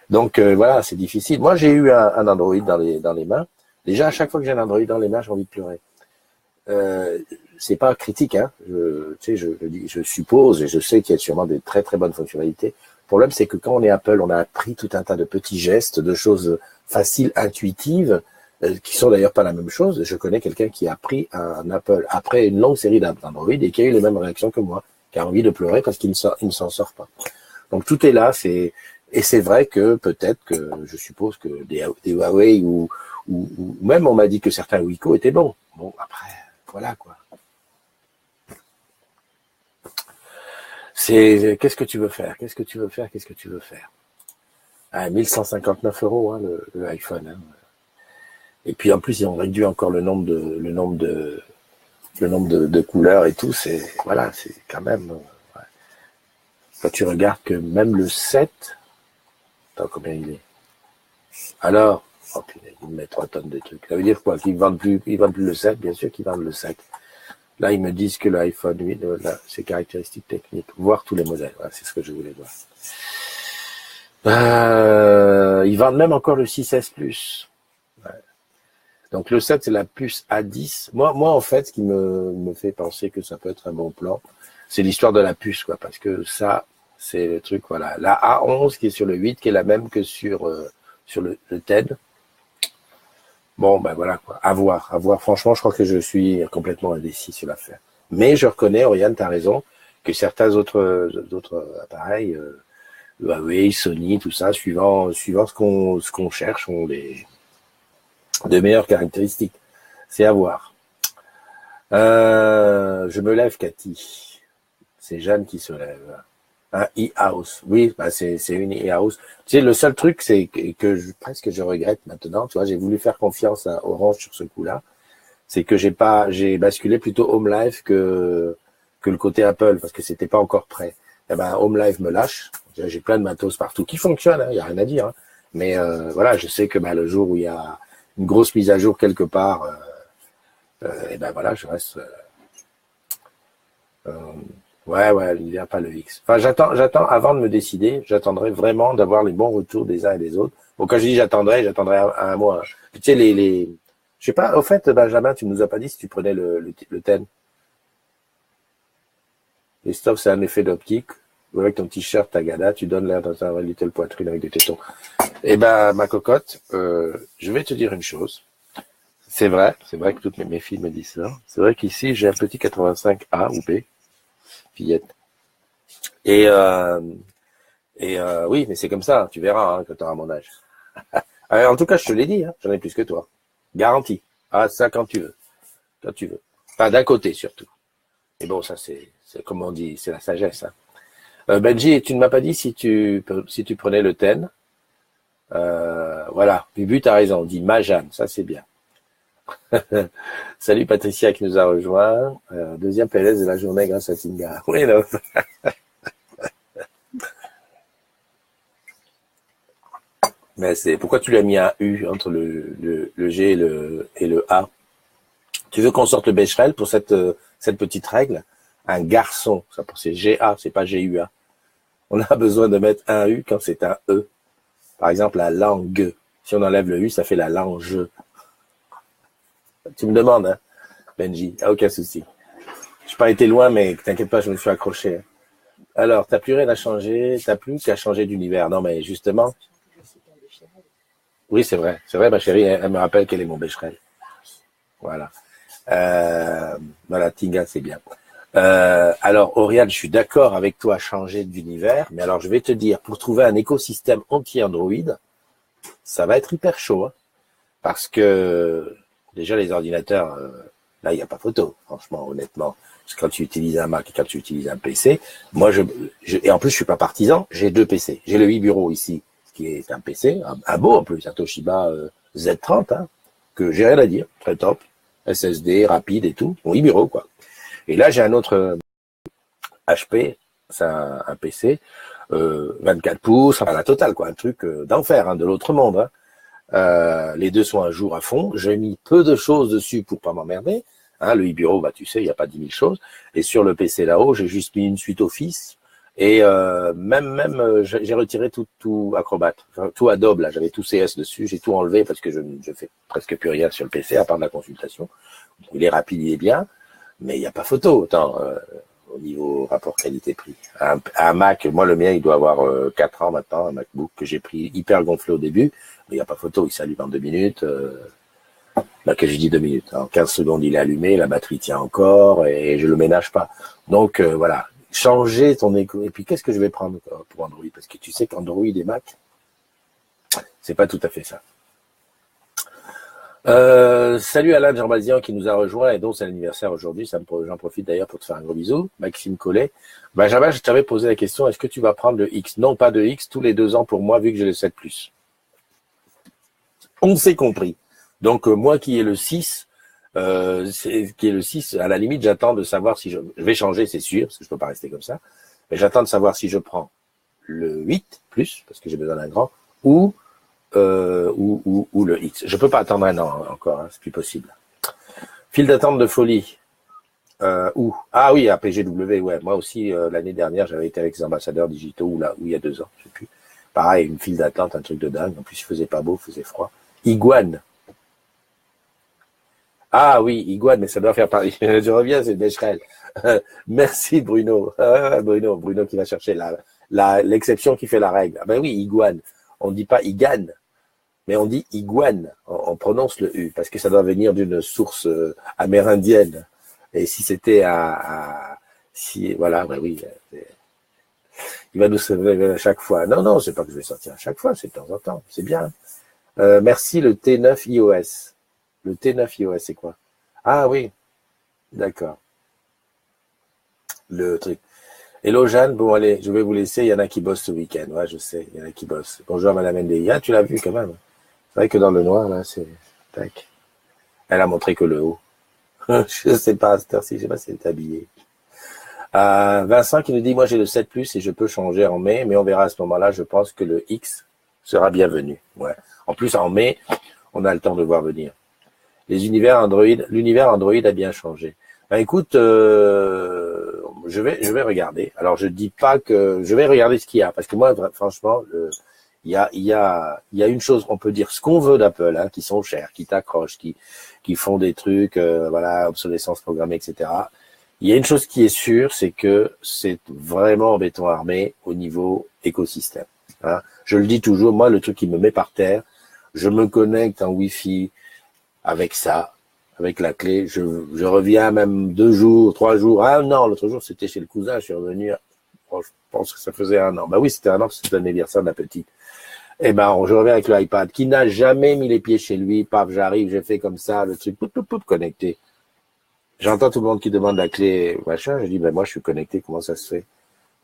Donc voilà, c'est difficile. Moi, j'ai eu un Android dans les mains. Déjà, à chaque fois que j'ai un Android dans les mains, j'ai envie de pleurer. C'est pas critique, hein. Je suppose et je sais qu'il y a sûrement des très très bonnes fonctionnalités. Le problème, c'est que quand on est Apple, on a appris tout un tas de petits gestes, de choses faciles, intuitives, qui sont d'ailleurs pas la même chose. Je connais quelqu'un qui a pris un Apple après une longue série d'Android et qui a eu les mêmes réactions que moi, qui a envie de pleurer parce qu'il ne s'en sort pas. Donc tout est là, et c'est vrai que peut-être que je suppose que des Huawei ou même on m'a dit que certains Wiko étaient bons. Bon, après, voilà quoi. Qu'est-ce que tu veux faire? Qu'est-ce que tu veux faire? Qu'est-ce que tu veux faire? Ah, 1159 euros, hein, le iPhone. Hein. Et puis en plus, ils ont réduit encore le nombre de couleurs et tout. Voilà, c'est quand même. Ouais. Quand tu regardes que même le 7, attends, combien il est? Alors, oh putain, ils me mettent 3 tonnes de trucs. Ça veut dire quoi? Ils vendent plus le 7, bien sûr qu'ils vendent le 7. Là, ils me disent que l'iPhone 8, là, ses caractéristiques techniques, voir tous les modèles. Voilà, c'est ce que je voulais voir. Ils vendent même encore le 6S Plus. Ouais. Donc le 7, c'est la puce A10. Moi, en fait, ce qui me fait penser que ça peut être un bon plan, c'est l'histoire de la puce, quoi, parce que ça, c'est le truc, voilà. La A11 qui est sur le 8, qui est la même que sur le 10. Bon, ben voilà, quoi. À voir. Franchement, je crois que je suis complètement indécis sur l'affaire. Mais je reconnais, Oriane, t'as raison, que certains autres appareils, Huawei, Sony, tout ça, suivant ce qu'on cherche, ont de meilleures caractéristiques. C'est à voir. Je me lève, Cathy. C'est Jeanne qui se lève. Un e-house. Oui, bah c'est une e-house. Tu sais, le seul truc, c'est que presque je regrette maintenant. Tu vois, j'ai voulu faire confiance à Orange sur ce coup-là. C'est que j'ai basculé plutôt Home Life que le côté Apple parce que c'était pas encore prêt. Eh ben, Home Life me lâche. J'ai plein de matos partout qui fonctionnent. Hein, y a rien à dire. Hein. Mais voilà, je sais que le jour où il y a une grosse mise à jour quelque part, et ben voilà, je reste. Ouais, il n'y a pas le X. Enfin, j'attends, avant de me décider, j'attendrai vraiment d'avoir les bons retours des uns et des autres. Bon, quand je dis j'attendrai un mois. Hein. Tu sais, je sais pas, au fait, Benjamin, tu nous as pas dit si tu prenais le 10. Christophe, c'est un effet d'optique. Avec ton t-shirt Tagada, tu donnes l'air dans un little poitrine avec des tétons. Eh ben, ma cocotte, je vais te dire une chose. C'est vrai que toutes mes filles me disent ça. C'est vrai qu'ici, j'ai un petit 85A ou B. Fillette. Et oui, mais c'est comme ça, tu verras hein, quand tu auras mon âge. En tout cas, je te l'ai dit, hein, j'en ai plus que toi. Garantie. Ah, ça quand tu veux. Quand tu veux. Enfin, d'un côté surtout. Et bon, ça c'est comme on dit, c'est la sagesse. Hein. Benji, tu ne m'as pas dit si tu prenais le 10. Voilà. Bibu, t'as raison, on dit Majane, ça c'est bien. Salut Patricia qui nous a rejoint. Deuxième PLS de la journée grâce à Tinga. Oui, non. Mais c'est pourquoi tu lui as mis un U entre le G et le A. Tu veux qu'on sorte le Becherel pour cette petite règle? Un garçon, ça pour c'est GA, c'est pas GUA. On a besoin de mettre un U quand c'est un E. Par exemple, la langue. Si on enlève le U, ça fait la lange. Tu me demandes, hein, Benji. Aucun souci. Je n'ai pas été loin, mais t'inquiète pas, je me suis accroché. Alors, t'as plus rien à changer, t'as plus qu'à changer d'univers. Non, mais justement. Oui, c'est vrai, ma chérie, elle me rappelle qu'elle est mon Becherel. Voilà. Voilà, Tinga, c'est bien. Alors, Oriane, je suis d'accord avec toi à changer d'univers, mais alors je vais te dire, pour trouver un écosystème anti-Android, ça va être hyper chaud, hein, parce que déjà les ordinateurs, là, il n'y a pas photo, franchement, honnêtement. Parce que quand tu utilises un Mac et quand tu utilises un PC, moi, et en plus, je suis pas partisan, j'ai 2 PC. J'ai le 8 bureau ici, qui est un PC, un beau en plus, un Toshiba Z30, hein, que j'ai rien à dire, très top, SSD, rapide et tout, bon, 8 bureaux, quoi. Et là, j'ai un autre HP, c'est un PC, 24 pouces, enfin la totale, quoi, un truc d'enfer, hein, de l'autre monde. Hein. Les deux sont un jour à fond. J'ai mis peu de choses dessus pour pas m'emmerder. Hein, le e-bureau, bah tu sais, il n'y a pas 10 000 choses. Et sur le PC là-haut, j'ai juste mis une suite Office. Et j'ai retiré tout Acrobat, enfin, tout Adobe, là, j'avais tout CS dessus, j'ai tout enlevé parce que je fais presque plus rien sur le PC à part de la consultation. Il est rapide, il est bien, mais il n'y a pas photo. Autant au niveau rapport qualité-prix. Un Mac, moi le mien, il doit avoir 4 ans maintenant, un MacBook que j'ai pris hyper gonflé au début, mais il n'y a pas photo, il s'allume en 2 minutes. Que je dis 2 minutes. En 15 secondes, il est allumé, la batterie tient encore et je le ménage pas. Donc voilà, changer ton éco. Et puis qu'est-ce que je vais prendre pour Android? Parce que tu sais qu'Android et Mac, c'est pas tout à fait ça. Salut Alain Jean-Bazian qui nous a rejoint et dont c'est l'anniversaire aujourd'hui. J'en profite d'ailleurs pour te faire un gros bisou. Maxime Collet. Benjamin, je t'avais posé la question, est-ce que tu vas prendre le X? Non, pas de X, tous les 2 ans pour moi, vu que j'ai le 7+. On s'est compris. Donc moi qui ai le 6, à la limite, j'attends de savoir si je vais changer, c'est sûr, parce que je peux pas rester comme ça. Mais j'attends de savoir si je prends le 8 plus, parce que j'ai besoin d'un grand, ou le X. Je peux pas attendre un an encore, hein, c'est plus possible. File d'attente de folie. Où? Ah oui, à PGW, ouais. Moi aussi, l'année dernière, j'avais été avec les ambassadeurs digitaux, ou il y a 2 ans, je sais plus. Pareil, une file d'attente, un truc de dingue. En plus, il faisait pas beau, il faisait froid. Iguane. Ah oui, Iguane, mais ça doit faire parler. Je reviens, c'est Becherel. Merci Bruno. Bruno qui va chercher l'exception qui fait la règle. Ah ben oui, Iguane. On dit pas Igane, mais on dit Iguane. On prononce le U parce que ça doit venir d'une source amérindienne. Et si c'était voilà, ben oui. Il va nous sauver à chaque fois. Non, c'est pas que je vais sortir à chaque fois, c'est de temps en temps. C'est bien. Merci le T9 iOS. Le T9 iOS, c'est quoi? Ah oui, d'accord. Le truc. Hello Jeanne, bon allez, je vais vous laisser, il y en a qui bossent ce week-end. Ouais, je sais, il y en a qui bossent. Bonjour Madame NDI. Ah, tu l'as vu quand même. C'est vrai que dans le noir, là, c'est... Tac. Elle a montré que le haut. Je sais pas, à cette heure-ci, je sais pas si elle est habillée. Vincent qui nous dit, moi j'ai le 7 Plus et je peux changer en mai, mais on verra à ce moment-là, je pense que le X sera bienvenu. Ouais. En plus, en mai, on a le temps de voir venir. L'univers Android a bien changé. Ben écoute, je vais regarder. Alors je dis pas que je vais regarder ce qu'il y a, parce que moi, franchement, il y a une chose, on peut dire ce qu'on veut d'Apple, hein, qui sont chers, qui t'accrochent, qui font des trucs, voilà, obsolescence programmée, etc. Il y a une chose qui est sûre, c'est que c'est vraiment en béton armé au niveau écosystème. Hein. Je le dis toujours, moi, le truc qui me met par terre, je me connecte en Wi-Fi avec ça, avec la clé. Je reviens même 2 jours, 3 jours. Ah non, l'autre jour, c'était chez le cousin, je suis revenu, je pense que ça faisait 1 an. Bah oui, c'était 1 an, c'était l'anniversaire de la petite. Eh ben, je reviens avec le iPad, qui n'a jamais mis les pieds chez lui. Paf, j'arrive, j'ai fait comme ça, le truc, connecté. J'entends tout le monde qui demande la clé, machin. Je dis, ben moi, je suis connecté, comment ça se fait?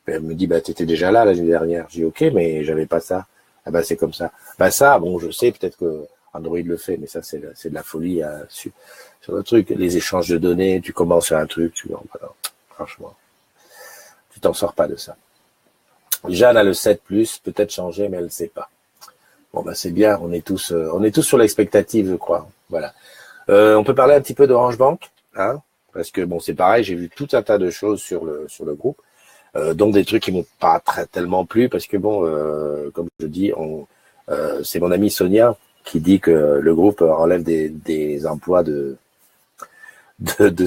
Ben, elle me dit, ben t'étais déjà là l'année dernière. Je dis, ok, mais j'avais pas ça. Ah ben c'est comme ça. Ben ça, bon, je sais, peut-être que Android le fait, mais ça, c'est de la folie sur le truc. Les échanges de données, tu commences sur un truc, voilà, franchement, tu t'en sors pas de ça. Jeanne a le 7 Plus, peut-être changé, mais elle ne sait pas. Bon, ben c'est bien, on est tous sur l'expectative, je crois. Voilà. On peut parler un petit peu d'Orange Bank, hein, parce que bon, c'est pareil, j'ai vu tout un tas de choses sur le groupe, dont des trucs qui m'ont pas tellement plu, parce que bon, comme je dis, c'est mon amie Sonia qui dit que le groupe enlève des emplois de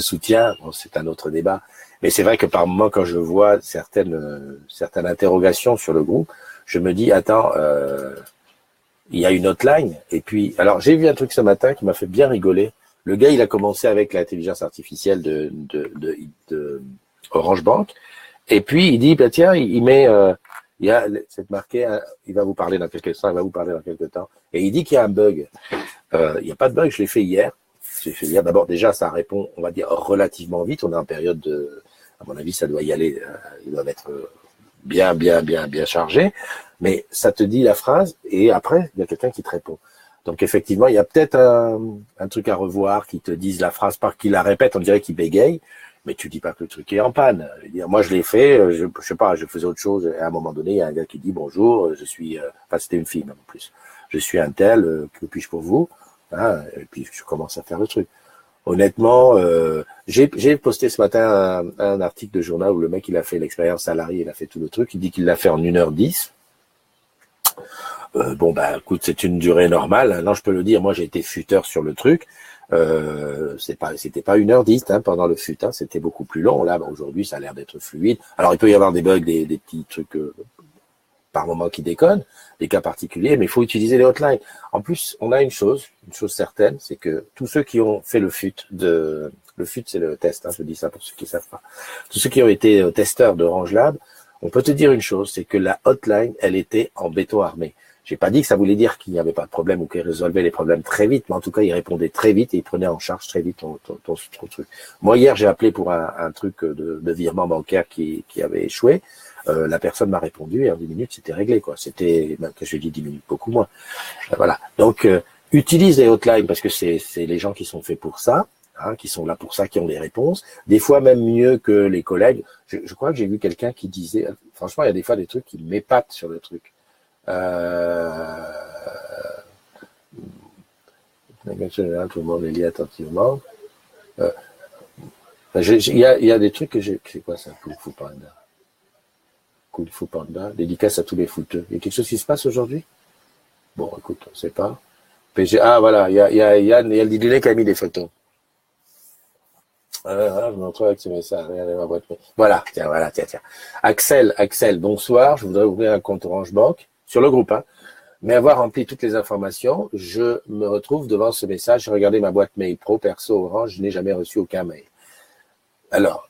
soutien. Bon, c'est un autre débat. Mais c'est vrai que par moment, quand je vois certaines interrogations sur le groupe, je me dis, attends, il y a une hotline. Et puis, alors j'ai vu un truc ce matin qui m'a fait bien rigoler. Le gars, il a commencé avec l'intelligence artificielle Orange Bank. Et puis il dit, bah tiens, il met, il y a c'est marqué, il va vous parler dans quelques temps, il va vous parler dans quelques temps. Et il dit qu'il y a un bug. Il n'y a pas de bug, je l'ai fait hier. Je l'ai fait hier. D'abord, déjà, ça répond, on va dire, relativement vite. On est en période de, à mon avis, ça doit y aller, il doit être bien chargé. Mais ça te dit la phrase, et après, il y a quelqu'un qui te répond. Donc effectivement, il y a peut-être un truc à revoir qui te dise la phrase, par qui la répète, on dirait qu'il bégaye, mais tu dis pas que le truc est en panne. Je veux dire, moi je l'ai fait, je sais pas, je faisais autre chose, et à un moment donné, il y a un gars qui dit bonjour, je suis, enfin c'était une fille même en plus, je suis un tel, que puis-je pour vous, hein, et puis je commence à faire le truc. Honnêtement, j'ai posté ce matin un article de journal où le mec il a fait l'expérience salariée, il a fait tout le truc, il dit qu'il l'a fait en 1h10. Bon bah écoute, c'est une durée normale. Non, je peux le dire, moi j'ai été futeur sur le truc. C'était pas 1h10 hein, pendant le fut, hein, c'était beaucoup plus long. Là, bah, aujourd'hui, ça a l'air d'être fluide. Alors il peut y avoir des bugs, des petits trucs par moment qui déconnent, des cas particuliers, mais il faut utiliser les hotlines. En plus, on a une chose certaine, c'est que tous ceux qui ont fait le fut c'est le test, hein, je dis ça pour ceux qui savent pas. Tous ceux qui ont été testeurs d'Orange Lab, on peut te dire une chose, c'est que la hotline, elle était en béton armé. J'ai pas dit que ça voulait dire qu'il n'y avait pas de problème ou qu'il résolvait les problèmes très vite, mais en tout cas, il répondait très vite et il prenait en charge très vite ton truc. Moi, hier, j'ai appelé pour un truc de virement bancaire qui avait échoué. La personne m'a répondu et en 10 minutes, c'était réglé, quoi. C'était, que je dis 10 minutes, beaucoup moins. Voilà. Donc, utilise les hotlines parce que c'est les gens qui sont faits pour ça. Hein, qui sont là pour ça, qui ont les réponses, des fois même mieux que les collègues. Je crois que j'ai vu quelqu'un qui disait, franchement, il y a des fois des trucs qui m'épatent sur le truc. Tout le monde les lit attentivement. Il y a des trucs que j'ai. C'est quoi ça, Kung Fu Panda? Kung Fu Panda, dédicace à tous les footeux. Il y a quelque chose qui se passe aujourd'hui? Bon, écoute, on sait pas. PG, ah voilà, il y a le Didounet qui a mis des photos. Je me retrouve avec ce message. Regardez ma boîte mail. Voilà, tiens. Axel, bonsoir. Je voudrais ouvrir un compte Orange Bank sur le groupe, hein. Mais avoir rempli toutes les informations, je me retrouve devant ce message. J'ai regardé ma boîte mail pro, perso, Orange. Je n'ai jamais reçu aucun mail. Alors,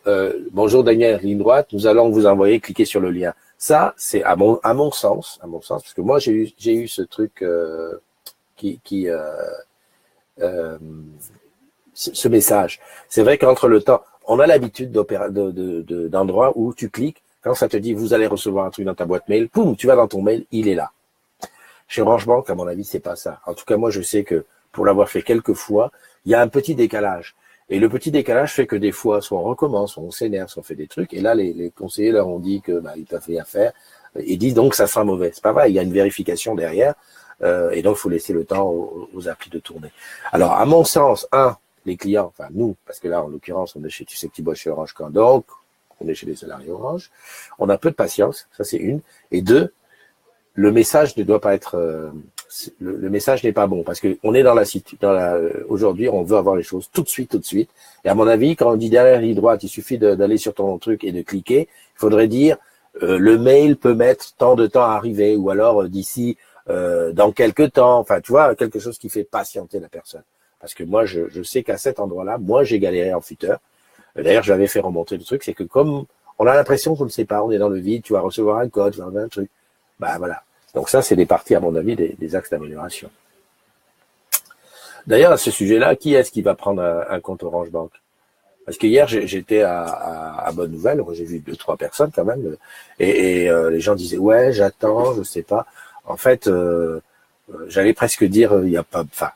bonjour Daniel, ligne droite. Nous allons vous envoyer. Cliquez sur le lien. Ça, c'est à mon sens, parce que moi j'ai eu ce truc ce message. C'est vrai qu'entre le temps, on a l'habitude d'endroits où tu cliques, quand ça te dit vous allez recevoir un truc dans ta boîte mail, poum, tu vas dans ton mail, il est là. Chez Orange Bank, à mon avis, c'est pas ça. En tout cas, moi, je sais que pour l'avoir fait quelques fois, il y a un petit décalage. Et le petit décalage fait que des fois, soit on recommence, soit on s'énerve, soit on fait des trucs. Et là, les conseillers leur ont dit que ils peuvent rien faire et disent donc ça sera mauvais. C'est pas vrai. Il y a une vérification derrière. Et donc, il faut laisser le temps aux applis de tourner. Alors, à mon sens, les clients, enfin nous, parce que là, en l'occurrence, on est chez, tu sais que tu bosses chez Orange quand donc, on est chez les salariés Orange, on a peu de patience, ça c'est une. Et deux, le message ne doit pas être, le message n'est pas bon, parce que on est aujourd'hui, on veut avoir les choses tout de suite. Et à mon avis, quand on dit derrière ligne droite, il suffit d'aller sur ton truc et de cliquer, il faudrait dire, le mail peut mettre tant de temps à arriver, ou alors d'ici, dans quelques temps, enfin, tu vois, quelque chose qui fait patienter la personne. Parce que moi, je sais qu'à cet endroit-là, moi, j'ai galéré en futeur. D'ailleurs, j'avais fait remonter le truc, c'est que comme on a l'impression qu'on ne sait pas, on est dans le vide, tu vas recevoir un code, tu vas avoir un truc. Bah voilà. Donc ça, c'est des parties, à mon avis, des axes d'amélioration. D'ailleurs, à ce sujet-là, qui est-ce qui va prendre un compte Orange Bank? Parce que hier, j'étais à Bonne Nouvelle, j'ai vu 2-3 personnes quand même, et les gens disaient ouais, j'attends, je sais pas. En fait, j'allais presque dire, il y a pas, enfin.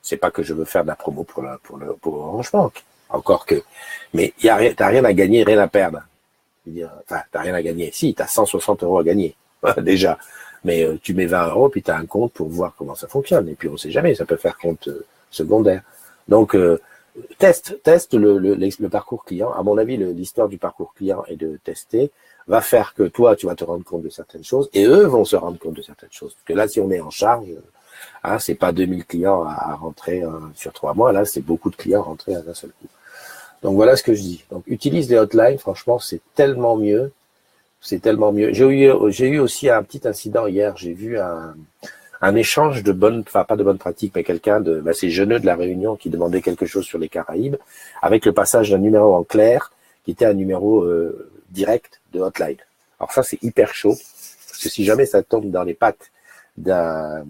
C'est pas que je veux faire de la promo pour Orange Bank. Encore que. Mais t'as rien à gagner, rien à perdre. Enfin, t'as rien à gagner. Si, t'as 160 € à gagner. Déjà. Mais tu mets 20 €, puis t'as un compte pour voir comment ça fonctionne. Et puis on sait jamais, ça peut faire compte secondaire. Donc, teste le parcours client. À mon avis, l'histoire du parcours client et de tester va faire que toi, tu vas te rendre compte de certaines choses et eux vont se rendre compte de certaines choses. Parce que là, si on est en charge, hein, c'est pas 2000 clients à rentrer sur 3 mois. Là, c'est beaucoup de clients rentrés à un seul coup. Donc voilà ce que je dis. Donc utilise les hotlines. Franchement, c'est tellement mieux. C'est tellement mieux. J'ai eu aussi un petit incident hier. J'ai vu un échange de bonnes, enfin pas de bonnes pratiques, mais quelqu'un c'est Jeuneux de la Réunion qui demandait quelque chose sur les Caraïbes, avec le passage d'un numéro en clair qui était un numéro direct de hotline. Alors ça, c'est hyper chaud, parce que si jamais ça tombe dans les pattes à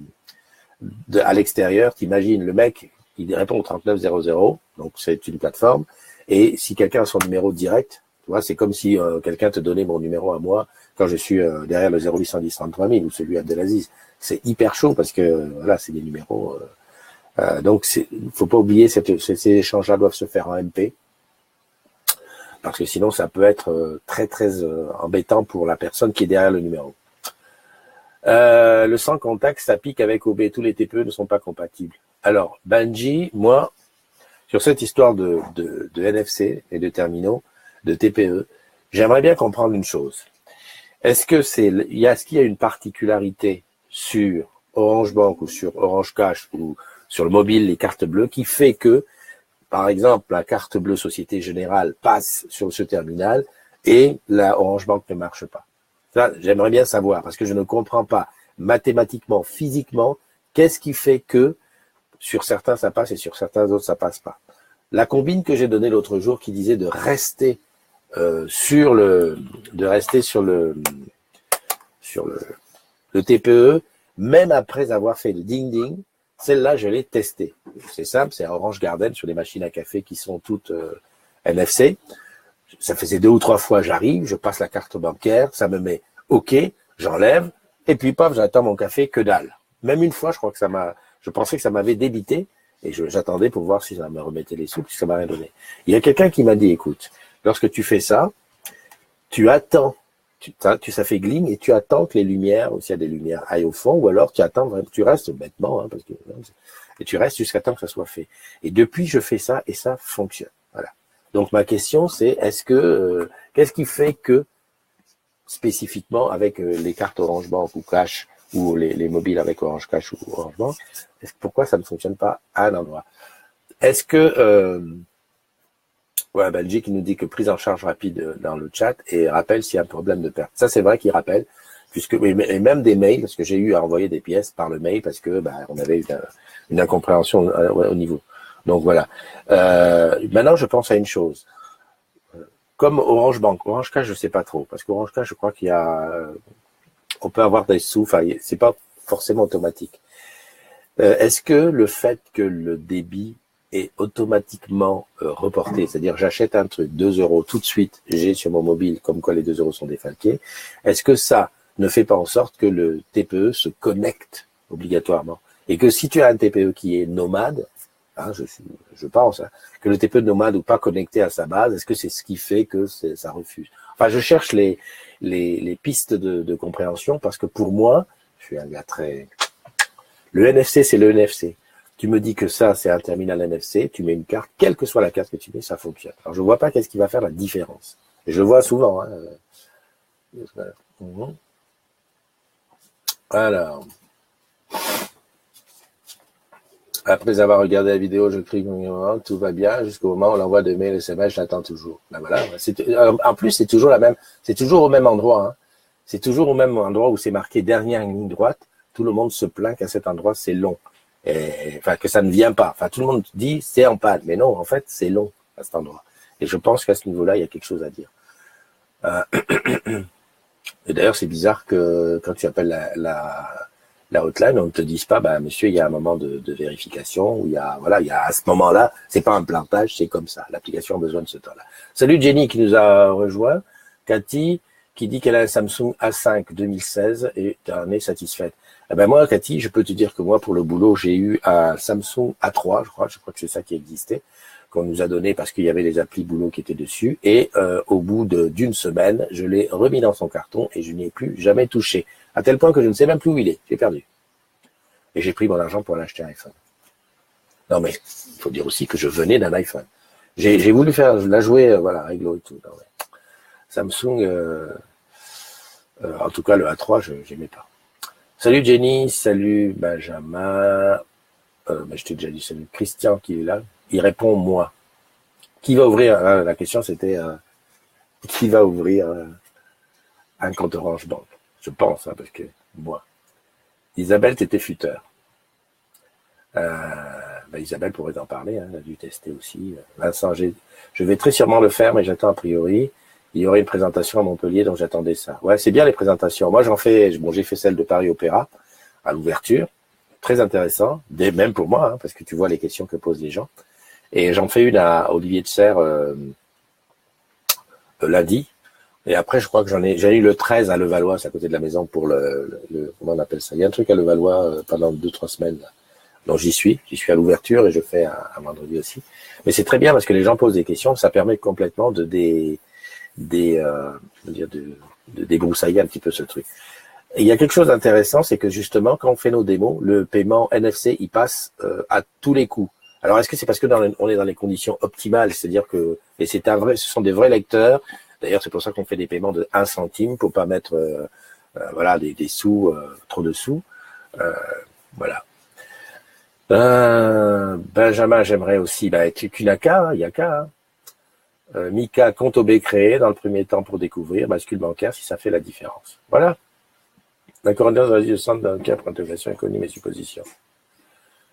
l'extérieur, t'imagines, le mec, il répond au 3900, donc c'est une plateforme, et si quelqu'un a son numéro direct, tu vois, c'est comme si quelqu'un te donnait mon numéro à moi quand je suis derrière le 0810 33 000 ou celui d'Abdelaziz. C'est hyper chaud parce que voilà, c'est des numéros. Donc, faut pas oublier, ces échanges-là doivent se faire en MP, parce que sinon, ça peut être très très embêtant pour la personne qui est derrière le numéro. Le sans contact, ça pique avec OB. Tous les TPE ne sont pas compatibles. Alors, Benji, moi, sur cette histoire de NFC et de terminaux, de TPE, j'aimerais bien comprendre une chose. Est-ce qu'il y a une particularité sur Orange Bank ou sur Orange Cash ou sur le mobile, les cartes bleues, qui fait que, par exemple, la carte bleue Société Générale passe sur ce terminal et la Orange Bank ne marche pas? Ça, j'aimerais bien savoir, parce que je ne comprends pas mathématiquement, physiquement, qu'est-ce qui fait que sur certains ça passe et sur certains autres ça passe pas. La combine que j'ai donnée l'autre jour qui disait de rester sur le TPE, même après avoir fait le ding-ding, celle-là, je l'ai testée. C'est simple, c'est Orange Garden sur les machines à café qui sont toutes NFC. Ça faisait 2 ou 3 fois, j'arrive, je passe la carte bancaire, ça me met OK, j'enlève, et puis paf, j'attends mon café, que dalle. Même une fois, je crois que je pensais que ça m'avait débité, et j'attendais pour voir si ça me remettait les sous, puisque ça m'a rien donné. Il y a quelqu'un qui m'a dit, écoute, lorsque tu fais ça, tu attends, ça fait gling, et tu attends que les lumières, ou s'il y a des lumières, aillent au fond, ou alors tu attends, tu restes bêtement, hein, et tu restes jusqu'à temps que ça soit fait. Et depuis, je fais ça, et ça fonctionne. Voilà. Donc ma question, c'est qu'est-ce qui fait que, spécifiquement avec les cartes Orange Bank ou Cash, ou les mobiles avec Orange Cash ou Orange Bank, pourquoi ça ne fonctionne pas à un endroit? Est-ce que Belgique nous dit que prise en charge rapide dans le chat et rappelle s'il y a un problème de perte. Ça, c'est vrai qu'il rappelle, et même des mails, parce que j'ai eu à envoyer des pièces par le mail parce que on avait une incompréhension au niveau. Donc voilà. Maintenant, je pense à une chose. Comme Orange Bank, Orange Cash, je sais pas trop, parce qu'Orange Cash, je crois qu'il y a, on peut avoir des sous, enfin, c'est pas forcément automatique. Est-ce que le fait que le débit est automatiquement reporté, c'est-à-dire j'achète un truc 2 euros tout de suite, j'ai sur mon mobile comme quoi les 2 euros sont défalqués, est-ce que ça ne fait pas en sorte que le TPE se connecte obligatoirement, et que si tu as un TPE qui est nomade, hein, je pense, hein, que le TPE nomade ou pas connecté à sa base, est-ce que c'est ce qui fait que ça refuse? Enfin, je cherche les pistes de compréhension, parce que pour moi, je suis un gars très... Le NFC, c'est le NFC. Tu me dis que ça, c'est un terminal NFC, tu mets une carte, quelle que soit la carte que tu mets, ça fonctionne. Alors, je vois pas qu'est-ce qui va faire la différence. Et je le vois souvent. Hein. Alors, après avoir regardé la vidéo, je clique, tout va bien, jusqu'au moment où on l'envoie de mail, SMS, j'attends toujours. Ben voilà. En plus, c'est toujours c'est toujours au même endroit. Hein. C'est toujours au même endroit où c'est marqué dernière ligne droite. Tout le monde se plaint qu'à cet endroit, c'est long. Enfin, que ça ne vient pas. Enfin, tout le monde dit, c'est en panne. Mais non, en fait, c'est long à cet endroit. Et je pense qu'à ce niveau-là, il y a quelque chose à dire. Et d'ailleurs, c'est bizarre que quand tu appelles la hotline, on ne te dise pas, monsieur, il y a un moment de vérification, où il y a à ce moment-là, c'est pas un plantage, c'est comme ça. L'application a besoin de ce temps-là. Salut Jenny qui nous a rejoint. Cathy qui dit qu'elle a un Samsung A5 2016 et en est satisfaite. Moi, Cathy, je peux te dire que moi, pour le boulot, j'ai eu un Samsung A3, je crois que c'est ça qui existait, qu'on nous a donné parce qu'il y avait les applis boulot qui étaient dessus. Et au bout d'une semaine, je l'ai remis dans son carton et je n'y ai plus jamais touché. À tel point que je ne sais même plus où il est. J'ai perdu. Et j'ai pris mon argent pour l'acheter un iPhone. Non, mais il faut dire aussi que je venais d'un iPhone. J'ai voulu faire la jouer, réglo et tout. Non, mais Samsung, en tout cas le A3, je n'aimais pas. Salut Jenny, salut Benjamin. Je t'ai déjà dit salut Christian qui est là. Il répond moi. Qui va ouvrir, la question c'était qui va ouvrir un compte Orange Bank? Je pense, parce que moi. Isabelle, t'étais futeur. Isabelle pourrait en parler, hein, elle a dû tester aussi. Vincent, je vais très sûrement le faire, mais j'attends a priori. Il y aurait une présentation à Montpellier, donc j'attendais ça. Ouais, c'est bien les présentations. Moi, j'ai fait celle de Paris Opéra à l'ouverture. Très intéressant, même pour moi, hein, parce que tu vois les questions que posent les gens. Et j'en fais une à Olivier de Serres lundi. Et après, je crois que j'ai eu le 13 à Levallois, c'est à côté de la maison, pour comment on appelle ça? Il y a un truc à Levallois pendant 2-3 semaines. Là. Donc j'y suis à l'ouverture et je fais un vendredi aussi. Mais c'est très bien parce que les gens posent des questions, ça permet complètement de débroussailler un petit peu ce truc. Et il y a quelque chose d'intéressant, c'est que justement, quand on fait nos démos, le paiement NFC, il passe à tous les coups. Alors, est-ce que c'est parce que on est dans les conditions optimales, c'est-à-dire que, et ce sont des vrais lecteurs. D'ailleurs, c'est pour ça qu'on fait des paiements de 1 centime pour pas mettre, voilà, des sous, trop de sous. Voilà. Benjamin, j'aimerais aussi, tu n'as qu'à, il y a qu'à. Mika, compte OB créé dans le premier temps pour découvrir, bascule bancaire si ça fait la différence. Voilà. La coordination de centre bancaire pour intégration inconnue mes suppositions.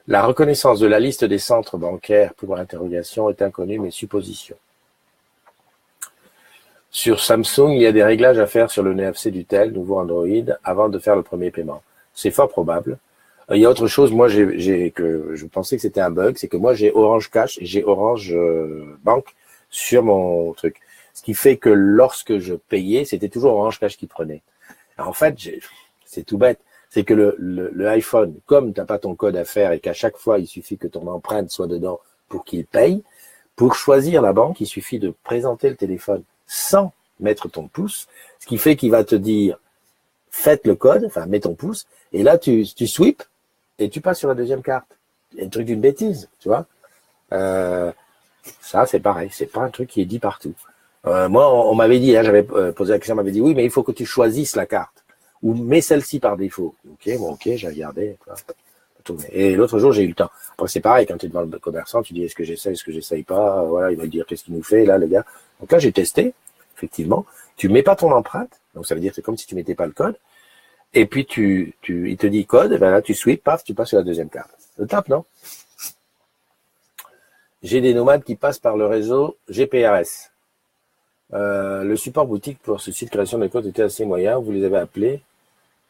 La reconnaissance de la liste des centres bancaires pour interrogation est inconnue mes suppositions. Sur Samsung, il y a des réglages à faire sur le NFC du tel, nouveau Android, avant de faire le premier paiement. C'est fort probable. Il y a autre chose, moi je pensais que c'était un bug, c'est que moi j'ai Orange Cash et j'ai Orange Bank sur mon truc. Ce qui fait que lorsque je payais, c'était toujours Orange Cash qui prenait. Alors, en fait, c'est tout bête. C'est que le iPhone, comme tu n'as pas ton code à faire et qu'à chaque fois, il suffit que ton empreinte soit dedans pour qu'il paye, pour choisir la banque, il suffit de présenter le téléphone sans mettre ton pouce, ce qui fait qu'il va te dire, faites le code, enfin, mets ton pouce, et là, tu sweeps et tu passes sur la deuxième carte. C'est un truc d'une bêtise, tu vois. Ça, c'est pareil, c'est pas un truc qui est dit partout. Moi, on m'avait dit, hein, j'avais posé la question, on m'avait dit, oui, mais il faut que tu choisisses la carte. Ou mets celle-ci par défaut. Ok, j'ai regardé. Et l'autre jour, j'ai eu le temps. Après, c'est pareil, quand tu es devant le commerçant, tu dis, est-ce que j'essaye pas? Voilà, il va te dire, qu'est-ce qu'il nous fait, là, le gars. Donc là, j'ai testé, effectivement. Tu mets pas ton empreinte. Donc, ça veut dire que c'est comme si tu mettais pas le code. Et puis, il te dit code, et ben là, tu sweeps, paf, tu passes sur la deuxième carte. Le top, non? J'ai des nomades qui passent par le réseau GPRS. Le support boutique pour ce site création de code était assez moyen. Vous les avez appelés.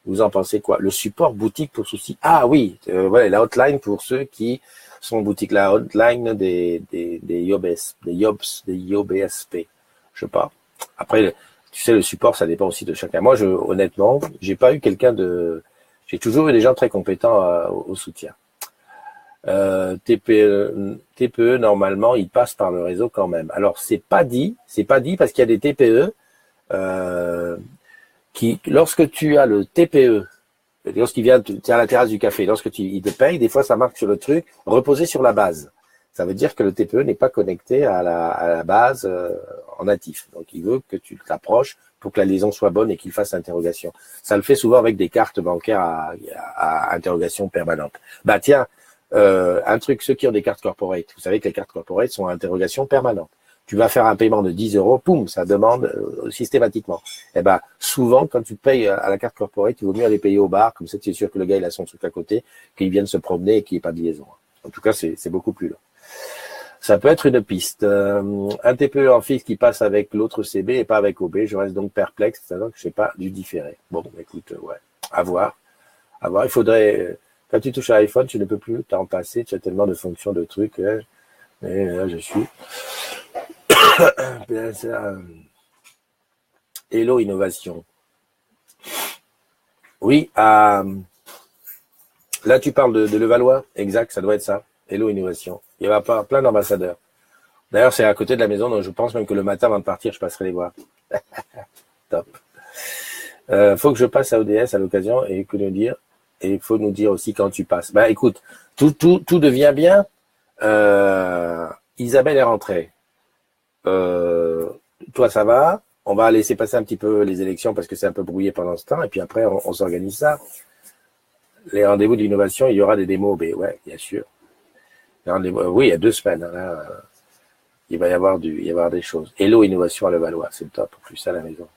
Vous en pensez quoi? Le support boutique pour ceci. Ah oui, voilà, la hotline pour ceux qui sont boutique. La hotline des YOBSP. Je sais pas. Après, tu sais, le support, ça dépend aussi de chacun. Moi, honnêtement, j'ai pas eu j'ai toujours eu des gens très compétents au soutien. TPE, normalement, ils passent par le réseau quand même. Alors, c'est pas dit parce qu'il y a des TPE, lorsque tu as le TPE, lorsqu'il vient, tu es à la terrasse du café, il te paye, des fois ça marque sur le truc, reposer sur la base. Ça veut dire que le TPE n'est pas connecté à la base en natif. Donc il veut que tu t'approches pour que la liaison soit bonne et qu'il fasse l'interrogation. Ça le fait souvent avec des cartes bancaires à interrogation permanente. Bah tiens, un truc, ceux qui ont des cartes corporate, vous savez que les cartes corporate sont à interrogation permanente. Tu vas faire un paiement de 10 euros, poum, ça demande systématiquement. Eh ben, souvent, quand tu payes à la carte corporate, il vaut mieux aller payer au bar, comme ça, tu es sûr que le gars, il a son truc à côté, qu'il vienne se promener et qu'il n'y ait pas de liaison. En tout cas, c'est beaucoup plus long. Ça peut être une piste. Un TPE en fixe qui passe avec l'autre CB et pas avec OB, je reste donc perplexe, c'est-à-dire que je sais pas du différé. Bon, écoute, ouais, à voir. Il faudrait, quand tu touches à l'iPhone, tu ne peux plus t'en passer, tu as tellement de fonctions, de trucs, et là, je suis. Hello Innovation. Oui, là tu parles de Levallois, exact, ça doit être ça. Hello Innovation. Il y a pas plein d'ambassadeurs. D'ailleurs, c'est à côté de la maison, donc je pense même que le matin avant de partir, je passerai les voir. Top. Faut que je passe à ODS à l'occasion et il faut nous dire aussi quand tu passes. Bah écoute, tout devient bien. Isabelle est rentrée. Toi ça va, on va laisser passer un petit peu les élections parce que c'est un peu brouillé pendant ce temps et puis après on s'organise ça. Les rendez-vous de l'innovation, il y aura des démos OB, ouais, bien sûr. Oui, il y a 2 semaines, là, il va y avoir des choses. Hello Innovation à Levallois, c'est le top, plus à la maison.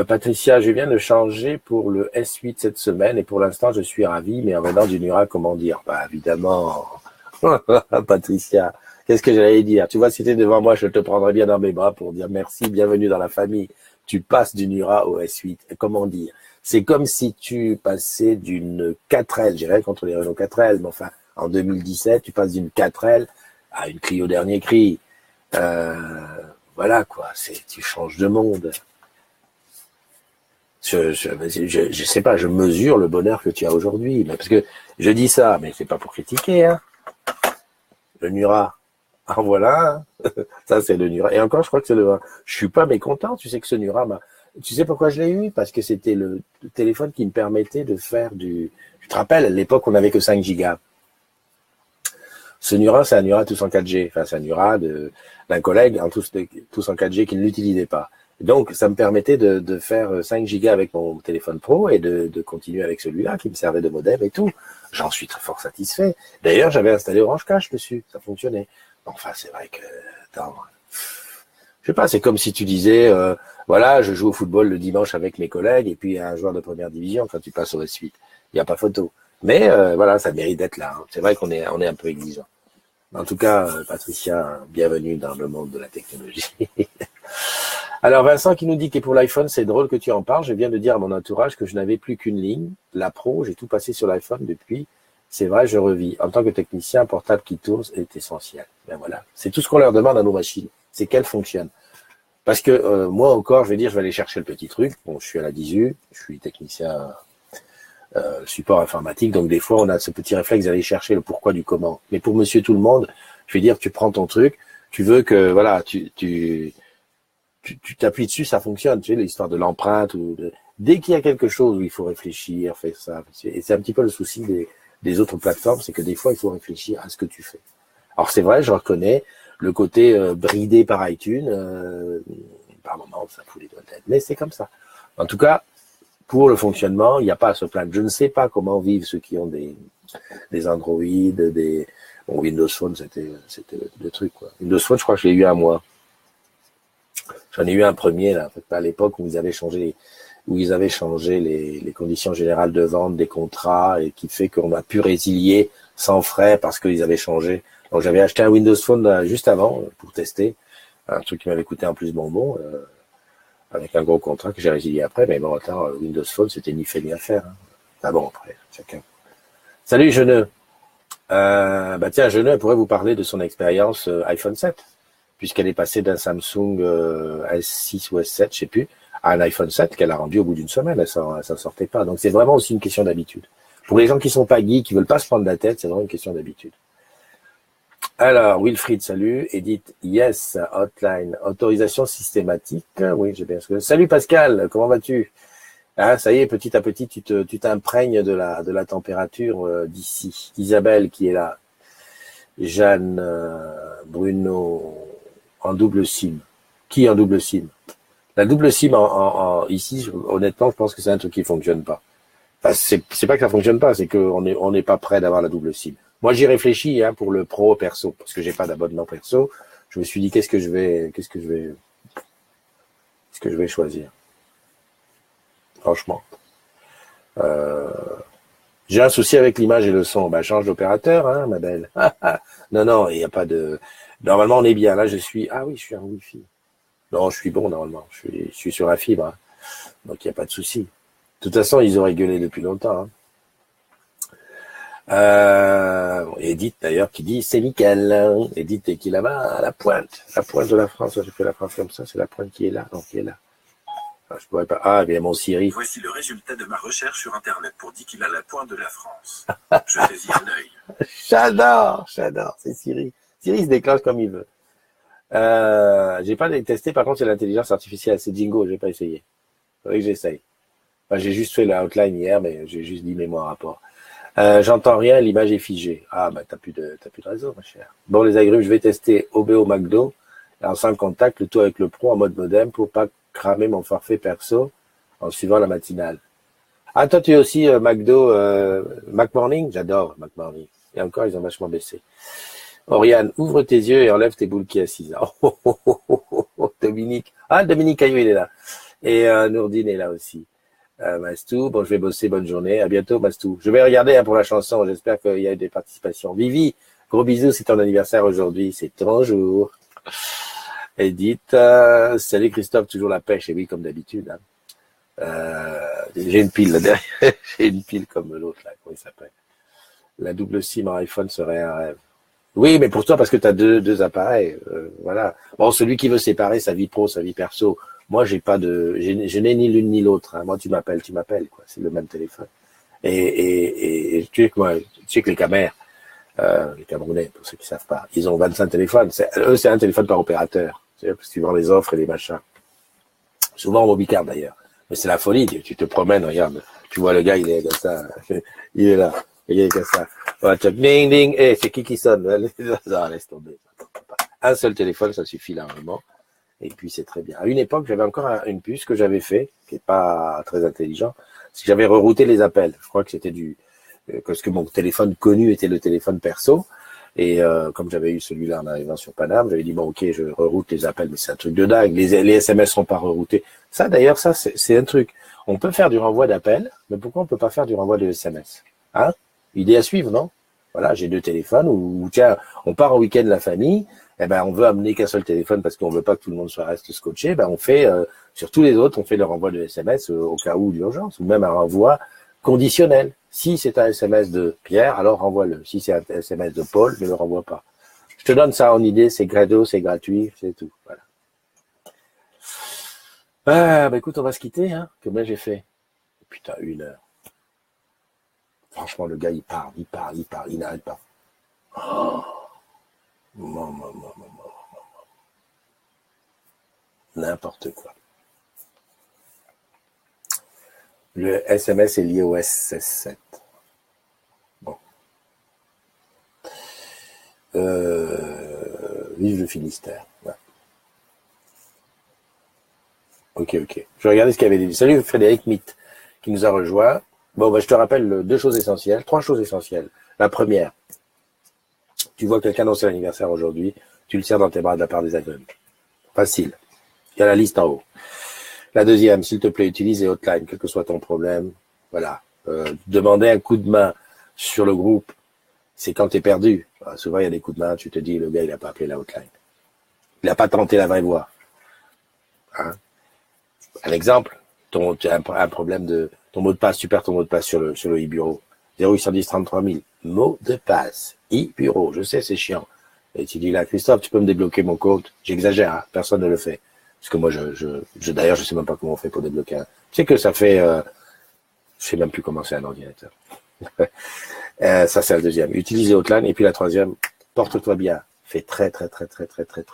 Patricia, je viens de changer pour le S8 cette semaine et pour l'instant je suis ravi, mais en venant du Nura, comment dire? Bah évidemment, Patricia, qu'est-ce que j'allais dire? Tu vois, si t'es devant moi, je te prendrais bien dans mes bras pour dire merci, bienvenue dans la famille. Tu passes du Nura au S8. Comment dire? C'est comme si tu passais d'une 4L, j'ai rien contre les Renault 4L, mais enfin, en 2017, tu passes d'une 4L à une Clio dernier cri. Euh, voilà quoi, tu changes de monde. Je sais pas, je mesure le bonheur que tu as aujourd'hui, mais parce que je dis ça, mais c'est pas pour critiquer, hein. Le Nura, ah voilà, hein. Ça c'est le Nura. Et encore, je crois que c'est le. Je suis pas mécontent. Tu sais que ce Nura, tu sais pourquoi je l'ai eu? Parce que c'était le téléphone qui me permettait de faire du. Tu te rappelles, à l'époque, on n'avait que 5 gigas. Ce Nura, c'est un Nura tous en 4G. Enfin, c'est un Nura d'un collègue, tous en 4G qui ne l'utilisait pas. Donc, ça me permettait de faire 5 gigas avec mon téléphone pro et de continuer avec celui-là qui me servait de modem et tout. J'en suis très fort satisfait. D'ailleurs, j'avais installé Orange Cash dessus. Ça fonctionnait. Enfin, c'est vrai que, attends, je sais pas, c'est comme si tu disais, voilà, je joue au football le dimanche avec mes collègues et puis un joueur de première division quand tu passes au S8. Il n'y a pas photo. Mais voilà, ça mérite d'être là. Hein. C'est vrai on est un peu exigeant. En tout cas, Patricia, bienvenue dans le monde de la technologie. Alors Vincent qui nous dit que pour l'iPhone, c'est drôle que tu en parles. Je viens de dire à mon entourage que je n'avais plus qu'une ligne, la Pro. J'ai tout passé sur l'iPhone depuis. C'est vrai, je revis. En tant que technicien, un portable qui tourne est essentiel. Ben voilà, c'est tout ce qu'on leur demande à nos machines, c'est qu'elles fonctionnent. Parce que moi encore, je vais dire, je vais aller chercher le petit truc. Bon, je suis à la 18, je suis technicien support informatique, donc des fois on a ce petit réflexe d'aller chercher le pourquoi du comment. Mais pour monsieur tout le monde, je vais dire, tu prends ton truc, tu veux que voilà, tu t'appuies dessus, ça fonctionne. Tu sais, l'histoire de l'empreinte dès qu'il y a quelque chose où il faut réfléchir, faire ça. Et c'est un petit peu le souci des autres plateformes, c'est que des fois il faut réfléchir à ce que tu fais. Alors c'est vrai, je reconnais le côté bridé par iTunes, par moment ça fout les doigts de tête, mais c'est comme ça. En tout cas, pour le fonctionnement, il n'y a pas à se plaindre. Je ne sais pas comment vivent ceux qui ont des Android, bon, Windows Phone, c'était le truc, quoi. Windows Phone, je crois que je l'ai eu un mois. J'en ai eu un premier, là, en fait, à l'époque où ils avaient changé les conditions générales de vente des contrats et qui fait qu'on a pu résilier sans frais parce qu'ils avaient changé. Donc, j'avais acheté un Windows Phone juste avant pour tester. Un truc qui m'avait coûté en plus bonbon. Avec un gros contrat que j'ai résilié après, mais bon, attends, Windows Phone, c'était ni fait ni à faire. Hein. Ah bon, après, chacun. Salut, Jeuneux. Bah tiens, Jeuneux pourrait vous parler de son expérience iPhone 7, puisqu'elle est passée d'un Samsung S6 ou S7, je sais plus, à un iPhone 7 qu'elle a rendu au bout d'une semaine. Elle s'en sortait pas. Donc c'est vraiment aussi une question d'habitude. Pour les gens qui sont pas geeks, qui veulent pas se prendre la tête, c'est vraiment une question d'habitude. Alors, Wilfried, salut. Edith, yes, hotline, autorisation systématique. Oui, j'ai bien ce que... Salut Pascal, comment vas-tu? Ah, ça y est, petit à petit, tu t'imprègnes de la température d'ici. Isabelle qui est là. Jeanne, Bruno, en double SIM. Qui en double SIM? La double SIM ici, honnêtement, je pense que c'est un truc qui fonctionne pas. Enfin, c'est pas que ça fonctionne pas, c'est qu'on n'est pas prêt d'avoir la double SIM. Moi, j'y réfléchis pour le pro perso, parce que j'ai pas d'abonnement perso. Je me suis dit qu'est-ce que je vais choisir. Franchement, j'ai un souci avec l'image et le son. Bah, change d'opérateur, hein, ma belle. Non, il n'y a pas de. Normalement, on est bien. Là, je suis. Ah oui, je suis en Wi-Fi. Non, je suis bon normalement. Je suis sur la fibre, hein. Donc il n'y a pas de souci. De toute façon, ils auraient gueulé depuis longtemps. Hein. Edith d'ailleurs qui dit c'est nickel. Edith qui est là-bas à la pointe de la France. J'ai fait la France comme ça, c'est la pointe qui est là, donc qui est là. Enfin, je pourrais pas. Ah, bien mon Siri. Voici le résultat de ma recherche sur internet pour dire qu'il a la pointe de la France. Je saisis un œil. J'adore, c'est Siri. Siri se déclenche comme il veut. J'ai pas testé, par contre c'est l'intelligence artificielle, c'est Jingo, j'ai pas essayé. Faudrait que j'essaye. Enfin, j'ai juste fait la outline hier, mais j'ai juste dit mets-moi un rapport. J'entends rien, l'image est figée. Ah, bah, t'as plus de réseau, ma chère. Bon, les agrumes, je vais tester OBO McDo, en sans contact, le tout avec le pro en mode modem pour pas cramer mon forfait perso en suivant la matinale. Ah, toi, tu es aussi McDo, McMorning? J'adore McMorning. Et encore, ils ont vachement baissé. Oriane, ouvre tes yeux et enlève tes boules qui assises. Dominique. Ah, Dominique Caillou, il est là. Et Nourdine est là aussi. Mastou, bon, je vais bosser, bonne journée, à bientôt Mastou. Je vais regarder pour la chanson, j'espère qu'il y a eu des participations. Vivi, Gros bisous, c'est ton anniversaire aujourd'hui, c'est ton jour. Edith, salut Christophe, toujours la pêche, et oui, comme d'habitude. Hein. J'ai une pile là derrière, j'ai une pile comme l'autre là, comment il s'appelle. La double SIM en iPhone serait un rêve. Oui, mais pour toi, parce que tu as deux appareils, voilà. Bon, celui qui veut séparer sa vie pro, sa vie perso, moi, je n'ai ni l'une ni l'autre. Hein. Moi, tu m'appelles, quoi. C'est le même téléphone. Et tu sais que les Camers, les Camerounais, pour ceux qui savent pas, ils ont 25 téléphones. Eux, c'est un téléphone par opérateur. C'est parce qu'ils vendent les offres et les machins. Souvent en mobicard d'ailleurs. Mais c'est la folie. Tu te promènes, regarde. Tu vois le gars, il est comme ça. Il est là. Il est comme ça. Ding, ding. Eh, c'est qui sonne? Non, laisse tomber. Un seul téléphone, ça suffit largement. Et puis, c'est très bien. À une époque, j'avais encore une puce que j'avais fait, qui est pas très intelligent. C'est que j'avais rerouté les appels. Je crois que c'était parce que mon téléphone connu était le téléphone perso. Et comme j'avais eu celui-là en arrivant sur Paname, j'avais dit bon ok, je reroute les appels, mais c'est un truc de dingue. Les SMS sont pas reroutés. Ça d'ailleurs, ça c'est un truc. On peut faire du renvoi d'appels, mais pourquoi on peut pas faire du renvoi de SMS? Hein? Idée à suivre, non? Voilà, j'ai deux téléphones où tiens, on part en week-end la famille, eh ben on veut amener qu'un seul téléphone parce qu'on veut pas que tout le monde reste scotché, ben on fait sur tous les autres, on fait le renvoi de SMS au cas où d'urgence, ou même un renvoi conditionnel. Si c'est un SMS de Pierre, alors renvoie-le. Si c'est un SMS de Paul, ne le renvoie pas. Je te donne ça en idée, c'est gratuit, c'est gratuit, c'est tout. Voilà. Ah, bah écoute, on va se quitter, hein. Combien j'ai fait? Putain, 1 heure. Franchement, le gars, il parle, il n'arrête pas. Oh. N'importe quoi. Le SMS est lié au SS7. Bon. Vive le Finistère. Ouais. Ok. Je regardais ce qu'il y avait dit. Salut Frédéric Mitt, qui nous a rejoint. Bon, bah, je te rappelle trois choses essentielles. La première, tu vois quelqu'un dans son anniversaire aujourd'hui, tu le serres dans tes bras de la part des aveugles. Facile. Il y a la liste en haut. La deuxième, s'il te plaît, utilise les hotlines, quel que soit ton problème. Voilà. Demander un coup de main sur le groupe, c'est quand tu es perdu. Alors, souvent, il y a des coups de main, tu te dis, le gars, il n'a pas appelé la hotline. Il n'a pas tenté la vraie voie. Hein? Un exemple, tu as un problème de ton mot de passe, tu perds ton mot de passe sur le e-bureau. 0810 33 000. Mot de passe. E-bureau. Je sais, c'est chiant. Et tu dis là, Christophe, tu peux me débloquer mon compte? J'exagère, hein, personne ne le fait. Parce que moi, d'ailleurs, je sais même pas comment on fait pour débloquer un. Tu sais que ça fait, je sais même plus comment c'est un ordinateur. Ça, c'est la deuxième. Utilise les hotlines. Et puis la troisième, porte-toi bien. Fais très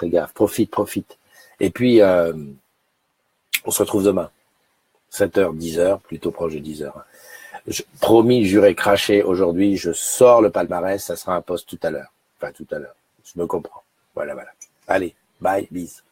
gaffe. Profite. Et puis, on se retrouve demain. 7h, 10h, plutôt proche de 10h. Promis, juré, craché, aujourd'hui, je sors le palmarès, ça sera un post tout à l'heure. Enfin, tout à l'heure. Je me comprends. Voilà. Allez, bye, bis.